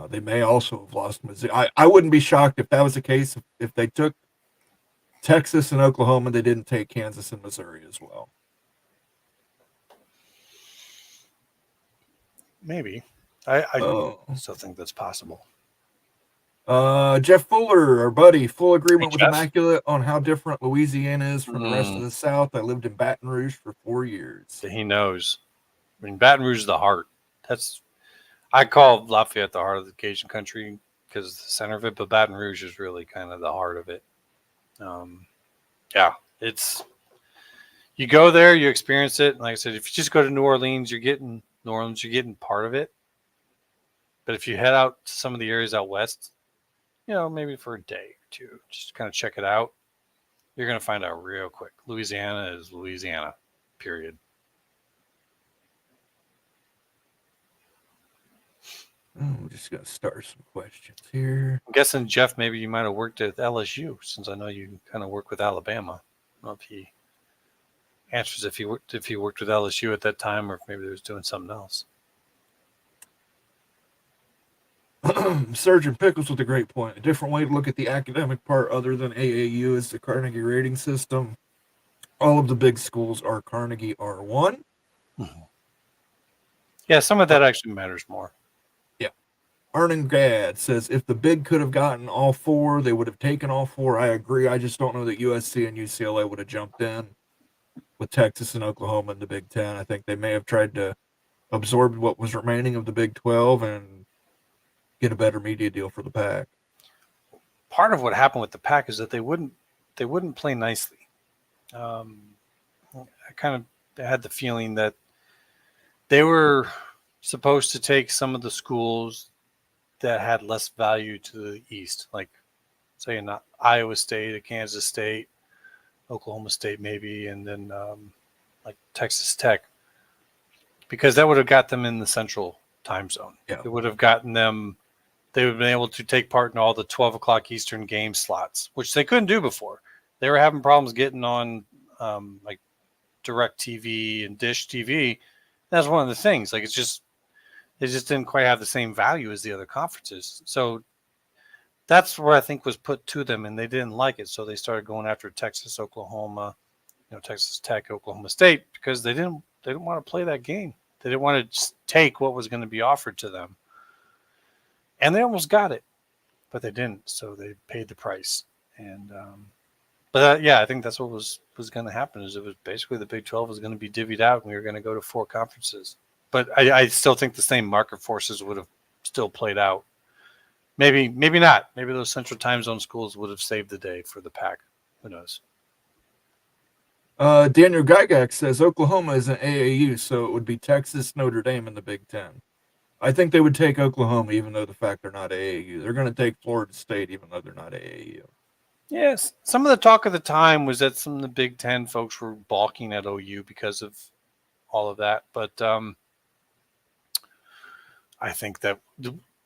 They may also have lost Missouri. I wouldn't be shocked if that was the case. If they took Texas and Oklahoma, they didn't take Kansas and Missouri as well. Maybe. I still think that's possible. Jeff Fuller, our buddy, full agreement with Jeff. Immaculate on how different Louisiana is from the rest of the South. I lived in Baton Rouge for 4 years. He knows. I mean, Baton Rouge is the heart. I call Lafayette the heart of the Cajun country because it's the center of it, but Baton Rouge is really kind of the heart of it. You go there, you experience it. Like I said, if you just go to New Orleans, you're getting part of it. But if you head out to some of the areas out west, maybe for a day or two, just kind of check it out, you're going to find out real quick. Louisiana is Louisiana, period. I'm just going to start some questions here. I'm guessing, Jeff, maybe you might have worked at LSU, since I know you kind of work with Alabama. I don't know if he answers if he worked with LSU at that time, or if maybe he was doing something else. Surgeon Pickles with a great point. A different way to look at the academic part other than AAU is the Carnegie rating system. All of the big schools are Carnegie R1. Mm-hmm. Yeah, some of that actually matters more. Arnon Gad says, if the big could have gotten all four, they would have taken all four. I agree. I just don't know that USC and UCLA would have jumped in. with Texas and Oklahoma in the Big Ten. I think they may have tried to absorb what was remaining of the Big 12 and get a better media deal for the Pac. Part of what happened with the Pac is that they wouldn't play nicely. I kind of had the feeling that they were supposed to take some of the schools that had less value to the East, like say in Iowa State, a Kansas State, Oklahoma State maybe, and then like Texas Tech, because that would have got them in the Central time zone. Yeah. It would have gotten them. They would have been able to take part in all the 12 o'clock Eastern game slots, which they couldn't do before. They were having problems getting on like Direct TV and Dish TV. That's one of the things. Like they just didn't quite have the same value as the other conferences. So that's where I think was put to them, and they didn't like it. So they started going after Texas, Oklahoma, Texas Tech, Oklahoma State, because they didn't want to play that game. They didn't want to just take what was going to be offered to them. And they almost got it, but they didn't. So they paid the price. And I think that's what was going to happen. Is it was basically the Big 12 was going to be divvied out, and we were going to go to 4 conferences. But I still think the same market forces would have still played out. Maybe not. Maybe those Central Time Zone schools would have saved the day for the Pac. Who knows? Daniel Gygax says Oklahoma is an AAU, so it would be Texas, Notre Dame in the Big Ten. I think they would take Oklahoma, even though the fact they're not AAU. They're going to take Florida State, even though they're not AAU. Yes, some of the talk of the time was that some of the Big Ten folks were balking at OU because of all of that. But I think that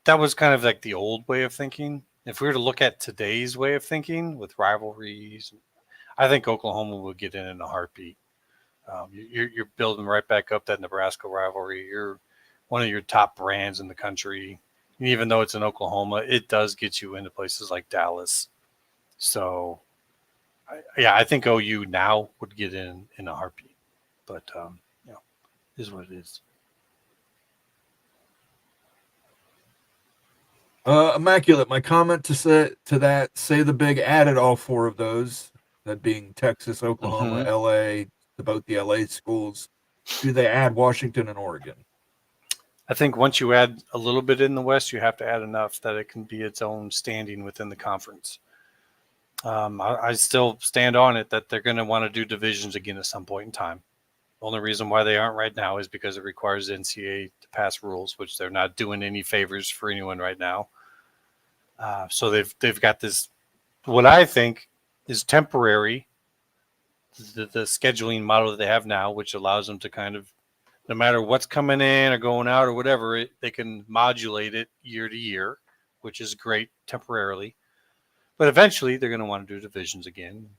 was kind of like the old way of thinking. If we were to look at today's way of thinking with rivalries, I think Oklahoma would get in a heartbeat. You're building right back up that Nebraska rivalry. You're one of your top brands in the country. And even though it's in Oklahoma, it does get you into places like Dallas. So, I think OU now would get in a heartbeat. But, is what it is. Immaculate, my comment to that, say the Big added all 4 of those, that being Texas, Oklahoma, LA, both the LA schools. Do they add Washington and Oregon? I think once you add a little bit in the West, you have to add enough that it can be its own standing within the conference. I still stand on it that they're going to want to do divisions again at some point in time. The only reason why they aren't right now is because it requires the NCAA to pass rules, which they're not doing any favors for anyone right now. So they've got this, what I think is temporary, the scheduling model that they have now, which allows them to kind of, no matter what's coming in or going out or whatever, they can modulate it year to year, which is great temporarily. But eventually they're going to want to do divisions again.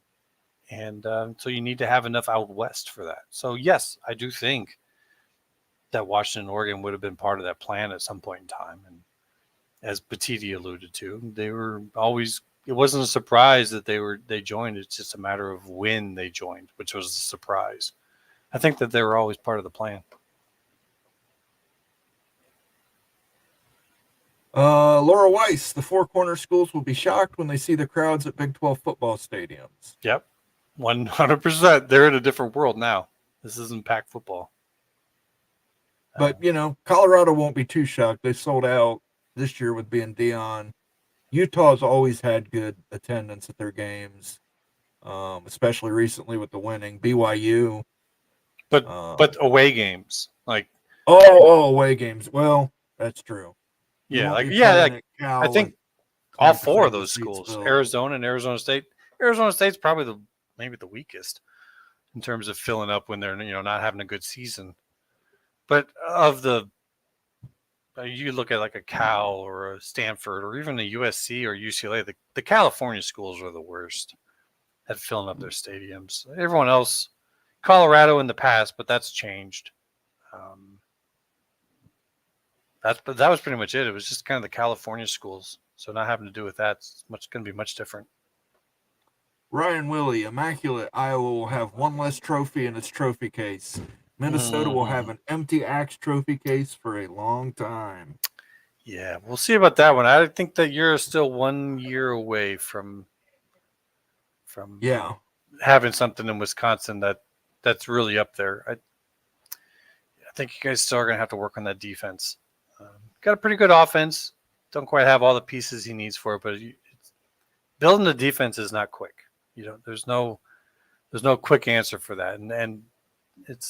And so you need to have enough out west for that. So, yes, I do think that Washington and Oregon would have been part of that plan at some point in time. And as Petitti alluded to, they were always – it wasn't a surprise that they joined. It's just a matter of when they joined, which was a surprise. I think that they were always part of the plan. Laura Weiss, the 4 corner schools will be shocked when they see the crowds at Big 12 football stadiums. Yep, 100%. They're in a different world now. This isn't Pac football. But, Colorado won't be too shocked. They sold out this year with being Dion. Utah's always had good attendance at their games, especially recently with the winning. BYU. But away games. Away games. Well, that's true. I think all 4 of those schools, Arizona and Arizona State. Arizona State's probably maybe the weakest in terms of filling up when they're not having a good season. But you look at like a Cal or a Stanford or even a USC or UCLA, the California schools are the worst at filling up their stadiums. Everyone else, Colorado in the past, but that's changed. That was pretty much it. It was just kind of the California schools. So not having to do with that, it's going to be much different. Ryan Willie, Immaculate, Iowa will have 1 less trophy in its trophy case. Minnesota will have an empty axe trophy case for a long time. Yeah, we'll see about that one. I think that you're still 1 year away from having something in Wisconsin that that's really up there. I think you guys still are going to have to work on that defense. Got a pretty good offense. Don't quite have all the pieces he needs for it, but building the defense is not quick. There's no quick answer for that, and it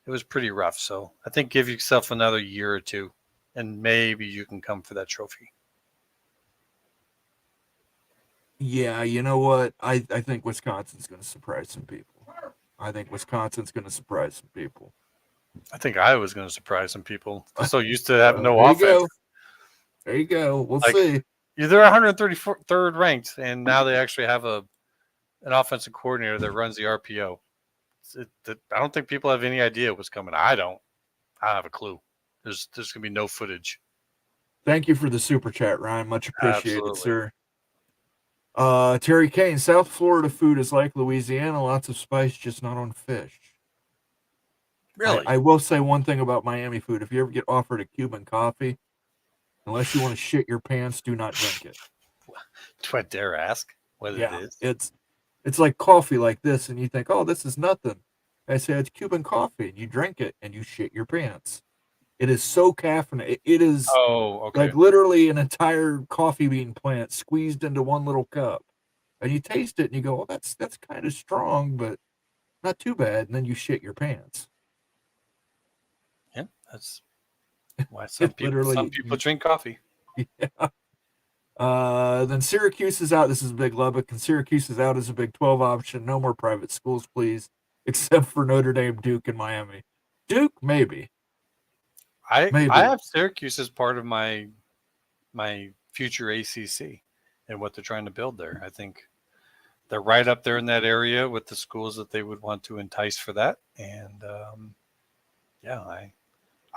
was pretty rough. So I think give yourself another year or two, and maybe you can come for that trophy. Yeah, you know what? I think Wisconsin's going to surprise some people. I think Iowa's going to surprise some people. They're so used to having no there offense. You go. There you go. We'll see. They're 133rd ranked, and now they actually have an offensive coordinator that runs the RPO. I don't think people have any idea what's coming. I don't have a clue. There's going to be no footage. Thank you for the super chat, Ryan. Much appreciated, Absolutely. sir. Terry Kane, South Florida food is like Louisiana, lots of spice, just not on fish. Really? I will say one thing about Miami food. If you ever get offered a Cuban coffee, unless you want to shit your pants, do not drink it. Do I dare ask what it is? It's like coffee like this, and you think, oh, this is nothing. I say it's Cuban coffee, and you drink it, and you shit your pants. It is so caffeinated. It is like literally an entire coffee bean plant squeezed into one little cup. And you taste it, and you go, oh, that's kind of strong, but not too bad. And then you shit your pants. Yeah, that's why some people drink coffee. Yeah. Then Syracuse is out. This is Big Lubbock, and Syracuse is out as a Big 12 option. No more private schools, please, except for Notre Dame, Duke, and Miami. Duke, maybe. I have Syracuse as part of my future ACC and what they're trying to build there. I think they're right up there in that area with the schools that they would want to entice for that. And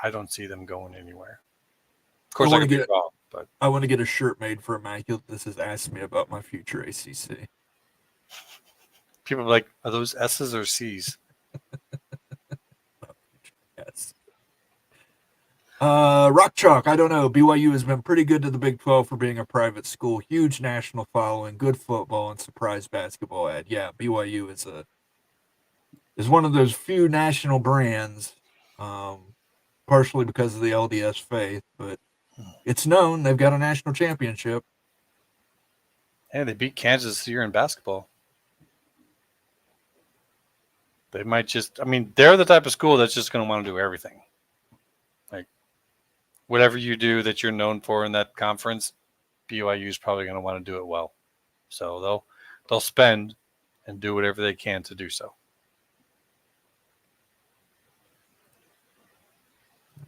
I don't see them going anywhere. Of course, I could be wrong, but I want to get a shirt made for Immaculate. This has asked me about my future ACC. People are like, are those S's or C's? Yes. Rock Chalk, I don't know. BYU has been pretty good to the Big 12 for being a private school. Huge national following, good football, and surprise basketball ad. Yeah, BYU is one of those few national brands, partially because of the LDS faith, but it's known. They've got a national championship. And they beat Kansas this year in basketball. They might they're the type of school that's just going to want to do everything. Like, whatever you do that you're known for in that conference, BYU is probably going to want to do it well. So they'll spend and do whatever they can to do so.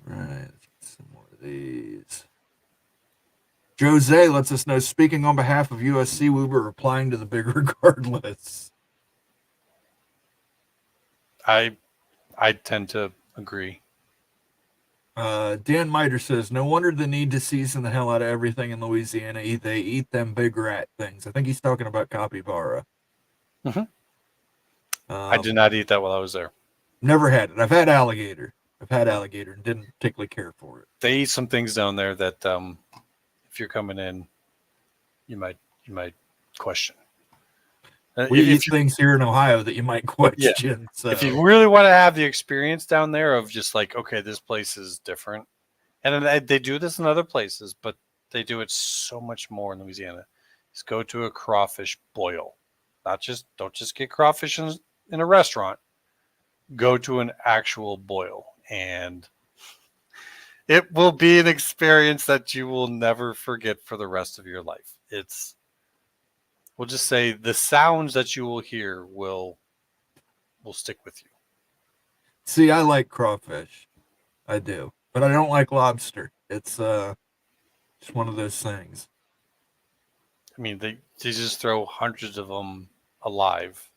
All right, let's get some more of these. Jose lets us know, speaking on behalf of USC, we were replying to the big regardless. I tend to agree. Dan Miter says, no wonder the need to season the hell out of everything in Louisiana. They eat them big rat things. I think he's talking about capybara. Mm-hmm. I did not eat that while I was there. Never had it. I've had alligator and didn't particularly care for it. They eat some things down there that if you're coming in, you might question. We eat things here in Ohio that you might question. Yeah. So. If you really want to have the experience down there of just like, okay, this place is different. And then they do this in other places, but they do it so much more in Louisiana. Is go to a crawfish boil. Don't just get crawfish in a restaurant. Go to an actual boil. And it will be an experience that you will never forget for the rest of your life. We'll just say the sounds that you will hear will stick with you. See, I like crawfish. I do. But I don't like lobster. It's just one of those things. I mean, they just throw hundreds of them alive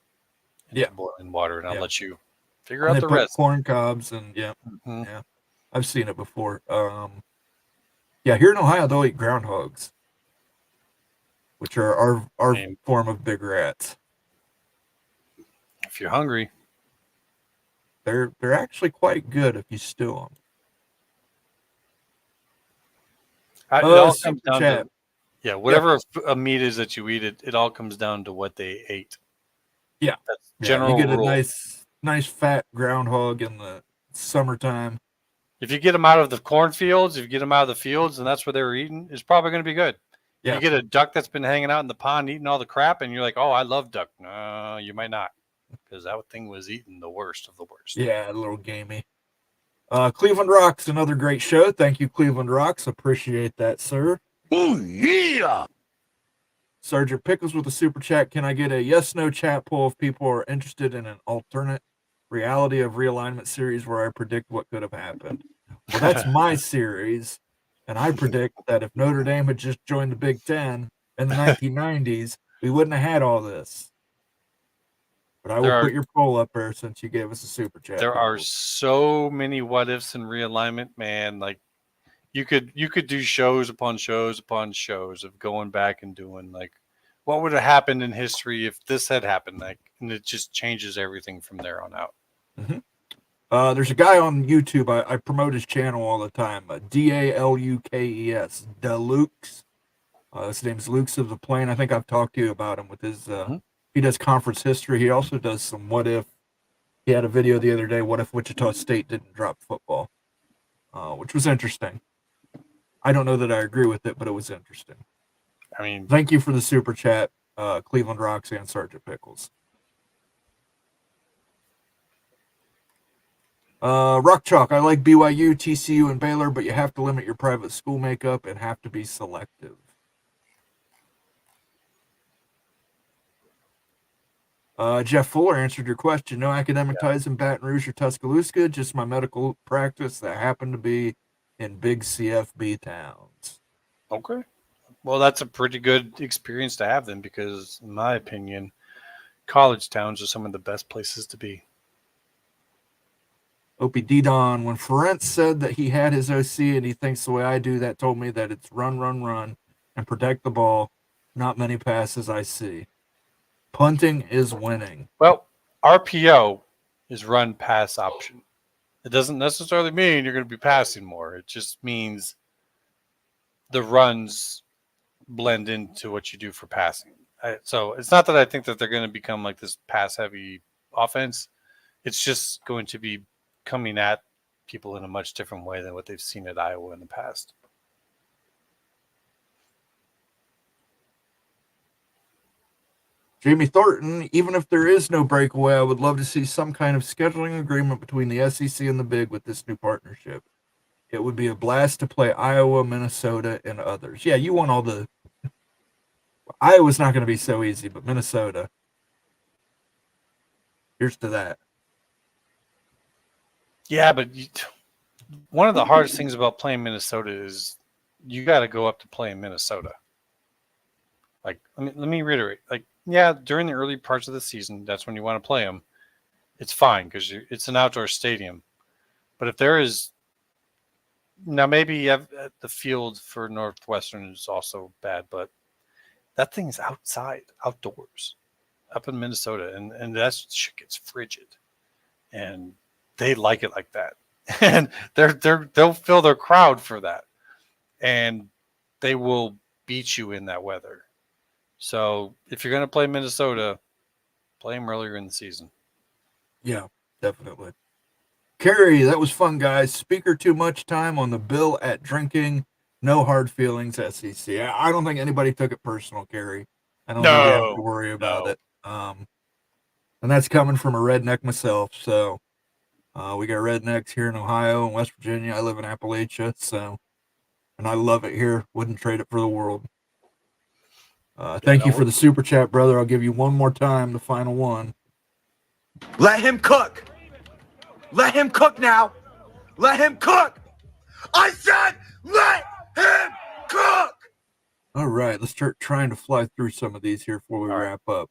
into boiling water, and I'll let you figure out the rest. Corn cobs and yeah. I've seen it before. Here in Ohio they'll eat groundhogs, which are our form of big rats. If you're hungry, they're actually quite good if you stew them. It all comes down to whatever a meat is that you eat, it all comes down to what they ate. Yeah, that's general you get a rule. nice fat groundhog in the summertime. If you get them out of the cornfields, if you get them out of the fields, and that's where they were eating, it's probably going to be good. If Yeah. you get a duck that's been hanging out in the pond eating all the crap, and you're like, oh, I love duck. No, you might not, because that thing was eating the worst of the worst. Yeah, a little gamey. Cleveland Rocks, another great show. Thank you, Cleveland Rocks. Appreciate that, sir. Oh, yeah. Sergeant Pickles with a super chat. Can I get a yes/no chat poll if people are interested in an alternate reality of realignment series where I predict what could have happened? Well, that's my series, and I predict that if Notre Dame had just joined the Big Ten in the 1990s, we wouldn't have had all this. But I will put your poll up there since you gave us a super chat. There are so many what ifs in realignment, man. Like you could do shows upon shows upon shows of going back and doing like what would have happened in history if this had happened, like, and it just changes everything from there on out. Mm-hmm. There's a guy on YouTube. I promote his channel all the time. Dalukes, Dalukes. His name's Lukes of the Plain. I think I've talked to you about him with his. He does conference history. He also does some what if. He had a video the other day. What if Wichita State didn't drop football? Which was interesting. I don't know that I agree with it, but it was interesting. I mean, thank you for the super chat, Cleveland Rocks and Sergeant Pickles. Rock Chalk, I like BYU, TCU, and Baylor, but you have to limit your private school makeup and have to be selective. Jeff Fuller answered your question. No academic ties in Baton Rouge or Tuscaloosa, just my medical practice that happened to be in big CFB towns. Okay. Well, that's a pretty good experience to have then, because in my opinion, college towns are some of the best places to be. Opie D-Don, when Ferentz said that he had his OC and he thinks the way I do, that told me that it's run, and protect the ball. Not many passes I see. Punting is winning. Well, RPO is run pass option. It doesn't necessarily mean you're going to be passing more. It just means the runs blend into what you do for passing. So it's not that I think that they're going to become like this pass-heavy offense. It's just going to be coming at people in a much different way than what they've seen at Iowa in the past. Jamie Thornton, even if there is no breakaway, I would love to see some kind of scheduling agreement between the SEC and the Big with this new partnership. It would be a blast to play Iowa, Minnesota, and others. Yeah, you want all the... Iowa's not going to be so easy, but Minnesota. Here's to that. Yeah, but one of the hardest things about playing Minnesota is you got to go up to play in Minnesota. Like, let me reiterate. Like, yeah, during the early parts of the season, that's when you want to play them. It's fine because it's an outdoor stadium. But if there is... Now, maybe you have the field for Northwestern is also bad, but that thing's outside, outdoors, up in Minnesota, and that shit gets frigid. And they like it like that. And they'll fill their crowd for that. And they will beat you in that weather. So if you're going to play Minnesota, play them earlier in the season. Yeah, definitely. Kerry, that was fun, guys. Speaker too much time on the bill at drinking. No hard feelings, SEC. I don't think anybody took it personal, Kerry. I don't think you have to worry about it. And that's coming from a redneck myself. So we got rednecks here in Ohio and West Virginia. I live in Appalachia, and I love it here. Wouldn't trade it for the world. Thank you for the super chat, brother. I'll give you one more time, the final one. Let him cook. Let him cook now. Let him cook. I said let him cook. All right, let's start trying to fly through some of these here before we wrap up.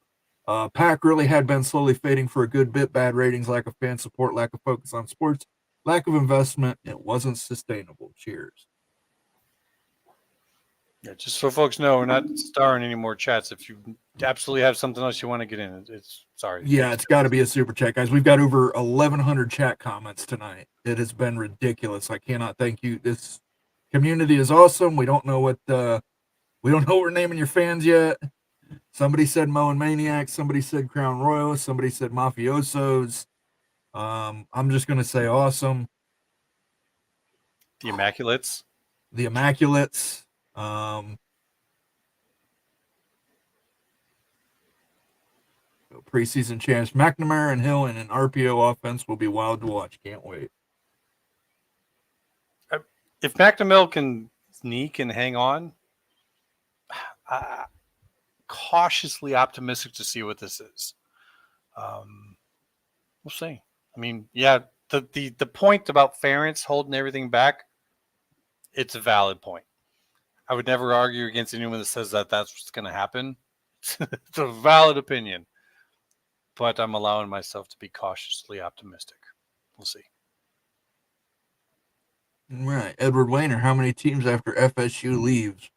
Pack really had been slowly fading for a good bit. Bad ratings, lack of fan support, lack of focus on sports, lack of investment. It wasn't sustainable. Cheers. Yeah, just so folks know, we're not starring any more chats. If you absolutely have something else you want to get in, it's sorry. Yeah, it's got to be a super chat, guys. We've got over 1,100 chat comments tonight. It has been ridiculous. I cannot thank you. This community is awesome. We don't know what we're naming your fans yet. Somebody said Moen Maniacs. Somebody said Crown Royal. Somebody said Mafiosos. I'm just going to say awesome. The Immaculates. The Immaculates. Preseason champs McNamara and Hill in an RPO offense will be wild to watch. Can't wait. If McNamara can sneak and hang on, cautiously optimistic to see what this is. We'll see. I mean, yeah, the point about Ferentz holding everything back, it's a valid point. I would never argue against anyone that says that that's what's going to happen. It's a valid opinion. But I'm allowing myself to be cautiously optimistic. We'll see. Right. Edward Wayner, how many teams after FSU leaves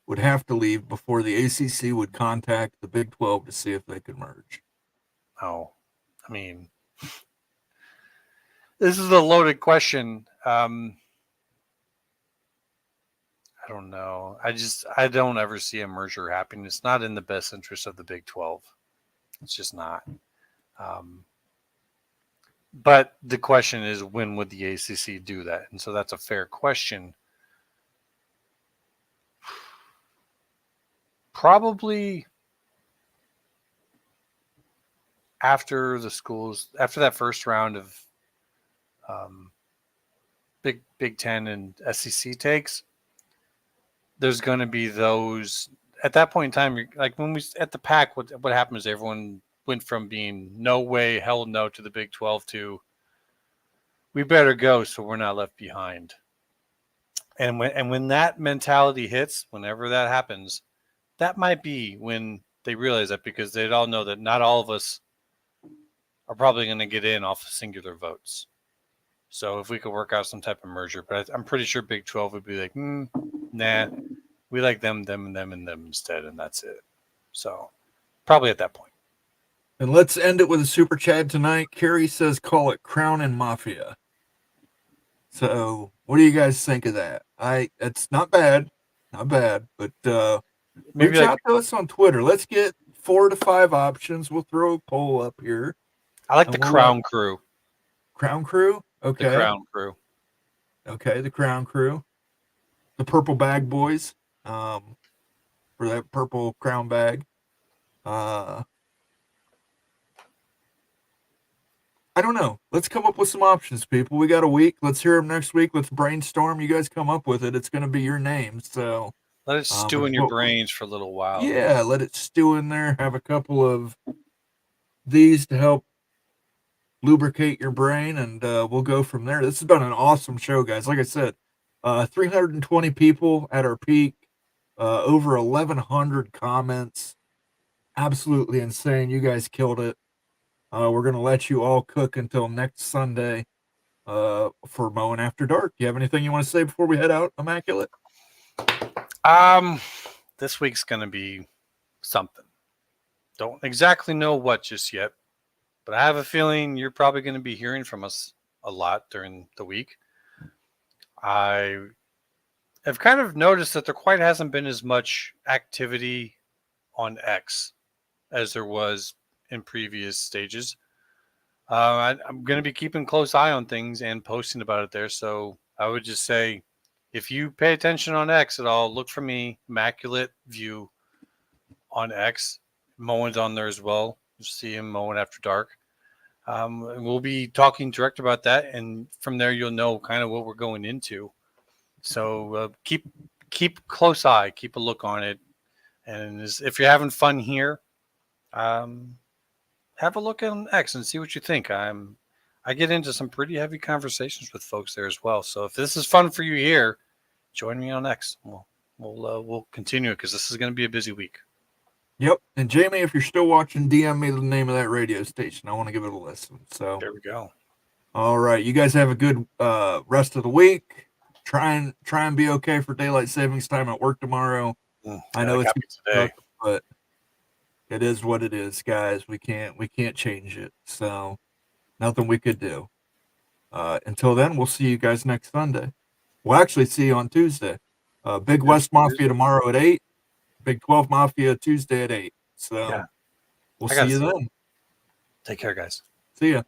would have to leave before the ACC would contact the Big 12 to see if they could merge? Oh, I mean, this is a loaded question. I don't know. I don't ever see a merger happening. It's not in the best interest of the Big 12. It's just not. But the question is, when would the ACC do that? And so that's a fair question. Probably after that first round of Big Ten and SEC takes, there's going to be those. At that point in time, like when we at the PAC, what happened is everyone went from being no way, hell no to the Big 12 to we better go so we're not left behind. And when that mentality hits, whenever that happens, that might be when they realize that, because they'd all know that not all of us are probably going to get in off of singular votes. So if we could work out some type of merger, but I'm pretty sure Big 12 would be like, nah, we like them, and them instead, and that's it. So probably at that point. And let's end it with a super chat tonight. Carrie says, call it Crown and Mafia. So what do you guys think of that? It's not bad, but Maybe reach out to us on Twitter. Let's get 4 to 5 options. We'll throw a poll up here. I like the Crown Crew. Crown Crew? Okay. The Crown Crew. Okay, the Crown Crew. The Purple Bag Boys. For that purple crown bag. I don't know. Let's come up with some options, people. We got a week. Let's hear them next week. Let's brainstorm. You guys come up with it. It's going to be your name. So let it stew in your brains for a little while. Yeah, let it stew in there. Have a couple of these to help lubricate your brain, and we'll go from there. This has been an awesome show, guys. Like I said, 320 people at our peak, over 1,100 comments. Absolutely insane. You guys killed it. We're going to let you all cook until next Sunday for Moen After Dark. You have anything you want to say before we head out, Immaculate? This week's going to be something. Don't exactly know what just yet, but I have a feeling you're probably going to be hearing from us a lot during the week. I have kind of noticed that there quite hasn't been as much activity on X as there was in previous stages. I'm going to be keeping a close eye on things and posting about it there. So I would just say, if you pay attention on X at all, look for me, Immaculate View on X. Moen's on there as well. You'll see him, Moen After Dark. We'll be talking direct about that, and from there you'll know kind of what we're going into. So keep close eye, keep a look on it, and if you're having fun here, have a look on X and see what you think. I get into some pretty heavy conversations with folks there as well. So if this is fun for you here, join me on X. We'll continue it because this is going to be a busy week. Yep. And Jamie, if you're still watching, DM me the name of that radio station. I want to give it a listen. So there we go. All right. You guys have a good rest of the week. Try and be okay for daylight savings time at work tomorrow. I know it's today, but it is what it is, guys. We can't change it. So nothing we could do. Until then, we'll see you guys next Sunday. We'll actually see you on Tuesday. Big West Mafia tomorrow at 8. Big 12 Mafia Tuesday at 8. So we'll see you then. Take care, guys. See ya.